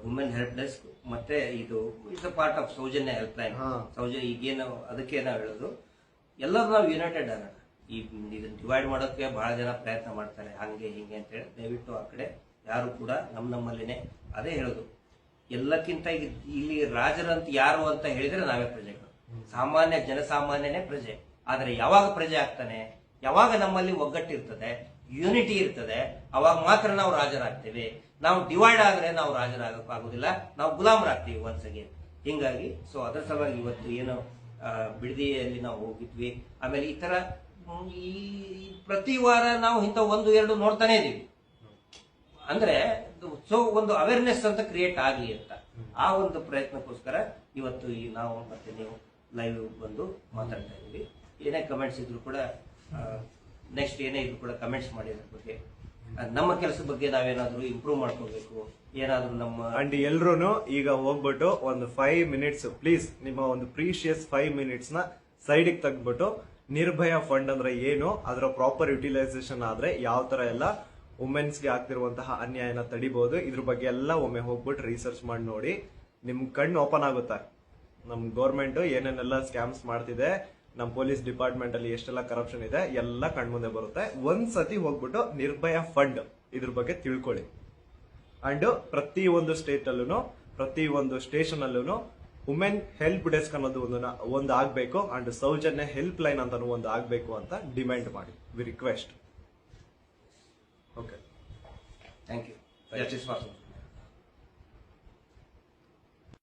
S2: ವುಮೆನ್ ಹೆಲ್ಪ್ ಡೆಸ್ಕ್ ಮತ್ತೆ ಇದು it's a part of Soujanya help line. ಈಗೇನು ಅದಕ್ಕೆ ನಾವು ಹೇಳೋದು, ಎಲ್ಲರೂ ನಾವು ಯುನೈಟೆಡ್ ಆಗೋಣ. ಈ ಇದನ್ನ ಡಿವೈಡ್ ಮಾಡೋಕೆ ಬಹಳ ಜನ ಪ್ರಯತ್ನ ಮಾಡ್ತಾರೆ, ಹಂಗೆ ಹಿಂಗೆ ಅಂತ ಹೇಳಿ. ದಯವಿಟ್ಟು ಆ ಕಡೆ ಯಾರು ಕೂಡ ನಮ್ಮಲ್ಲಿನೇ ಅದೇ ಹೇಳೋದು. ಎಲ್ಲಕ್ಕಿಂತ ಇಲ್ಲಿ ರಾಜರಂತ ಯಾರು ಅಂತ ಹೇಳಿದ್ರೆ ನಾವೇ ಪ್ರಜೆಗಳು, ಸಾಮಾನ್ಯ ಜನಸಾಮಾನ್ಯನೇ ಪ್ರಜೆ. ಆದ್ರೆ ಯಾವಾಗ ಪ್ರಜೆ ಆಗ್ತಾನೆ, ಯಾವಾಗ ನಮ್ಮಲ್ಲಿ ಒಗ್ಗಟ್ಟಿರ್ತದೆ, ಯೂನಿಟಿ ಇರ್ತದೆ, ಅವಾಗ ಮಾತ್ರ ನಾವು ರಾಜರಾಗ್ತೇವೆ. ನಾವು ಡಿವೈಡ್ ಆದ್ರೆ ನಾವು ರಾಜರಾಗೋಕ್ಕಾಗೋದಿಲ್ಲ, ನಾವು ಗುಲಾಮರಾಗ್ತೀವಿ ಒನ್ಸ್ ಅಗೇನ್. ಹಿಂಗಾಗಿ ಸೊ ಅದರ ಸಲುವಾಗಿ ಇವತ್ತು ಏನು ಬಿಡದಿಯಲ್ಲಿ ನಾವು ಹೋಗಿದ್ವಿ. ಆಮೇಲೆ ಈ ತರ ಈ ಪ್ರತಿ ವಾರ ನಾವು ಇಂಥ 1-2 ನೋಡ್ತಾನೆ ಇದೀವಿ. ಅಂದ್ರೆ ಸೊ ಒಂದು ಅವೇರ್ನೆಸ್ ಅಂತ ಕ್ರಿಯೇಟ್ ಆಗ್ಲಿ ಅಂತ ಆ ಒಂದು ಪ್ರಯತ್ನಕ್ಕೋಸ್ಕರ ಇವತ್ತು ನಾವು ಮತ್ತೆ ನೀವು ಲೈವ್ ಬಂದು ಮಾತಾಡ್ತಾ ಇದೀವಿ. ಏನೇ ಕಮೆಂಟ್ಸ್ ಇದ್ರು ಕೂಡ, ನೆಕ್ಸ್ಟ್ ಏನೇ ಇದ್ರು ಕೂಡ ಕಮೆಂಟ್ಸ್ ಮಾಡಿ ಅದ್ರ ಬಗ್ಗೆ, ನಮ್ಮ ಕೆಲಸದ ಬಗ್ಗೆ ನಾವೇನಾದ್ರೂ ಇಂಪ್ರೂವ್ ಮಾಡ್ಕೋಬೇಕು, ಏನಾದ್ರೂ ನಮ್ಮ
S1: ಅಂಡ್ ಎಲ್ರು ಈಗ ಹೋಗ್ಬಿಟ್ಟು ಒಂದು 5 ಮಿನಿಟ್ಸ್ ಪ್ಲೀಸ್, ನಿಮ್ಮ ಒಂದು ಪ್ರೀಶಿಯಸ್ 5 ಮಿನಿಟ್ಸ್ ನ ಸೈಡಿಗೆ ತೆಗೆದ್ಬಿಟ್ಟು ನಿರ್ಭಯ ಫಂಡ್ ಅಂದ್ರೆ ಏನು, ಅದರ ಪ್ರಾಪರ್ ಯುಟಿಲೈಸೇಷನ್ ಆದ್ರೆ ಯಾವ ತರ ಎಲ್ಲ ವುಮೆನ್ಸ್ಗೆ ಆಗ್ತಿರುವಂತಹ ಅನ್ಯಾಯನ ತಡಿಬಹುದು, ಇದ್ರ ಬಗ್ಗೆ ಎಲ್ಲ ಒಮ್ಮೆ ಹೋಗ್ಬಿಟ್ಟು ರಿಸರ್ಚ್ ಮಾಡಿ ನೋಡಿ. ನಿಮ್ ಕಣ್ಣು ಓಪನ್ ಆಗುತ್ತೆ. ನಮ್ ಗೌರ್ಮೆಂಟ್ ಏನೇನೆಲ್ಲ ಸ್ಕ್ಯಾಮ್ಸ್ ಮಾಡ್ತಿದೆ, ನಮ್ ಪೊಲೀಸ್ ಡಿಪಾರ್ಟ್ಮೆಂಟ್ ಅಲ್ಲಿ ಎಷ್ಟೆಲ್ಲ ಕರಪ್ಷನ್ ಇದೆ ಎಲ್ಲ ಕಣ್ಮುಂದೆ ಬರುತ್ತೆ. ಒಂದ್ಸತಿ ಹೋಗ್ಬಿಟ್ಟು ನಿರ್ಭಯ ಫಂಡ್ ಇದ್ರ ಬಗ್ಗೆ ತಿಳ್ಕೊಳ್ಳಿ. ಅಂಡ್ ಪ್ರತಿ ಒಂದು ಸ್ಟೇಟ್ ಅಲ್ಲೂ, ಪ್ರತಿ ಒಂದು ಸ್ಟೇಷನ್ ಅಲ್ಲೂ ವುಮೆನ್ ಹೆಲ್ಪ್ ಡೆಸ್ಕ್ ಅನ್ನೋದು ಒಂದು ಆಗ್ಬೇಕು, ಅಂಡ್ ಸೌಜನ್ಯ ಹೆಲ್ಪ್ ಲೈನ್ ಅಂತ ಒಂದು ಆಗ್ಬೇಕು ಅಂತ ಡಿಮ್ಯಾಂಡ್ ಮಾಡಿ. We request. Okay,
S2: thank you. Justice for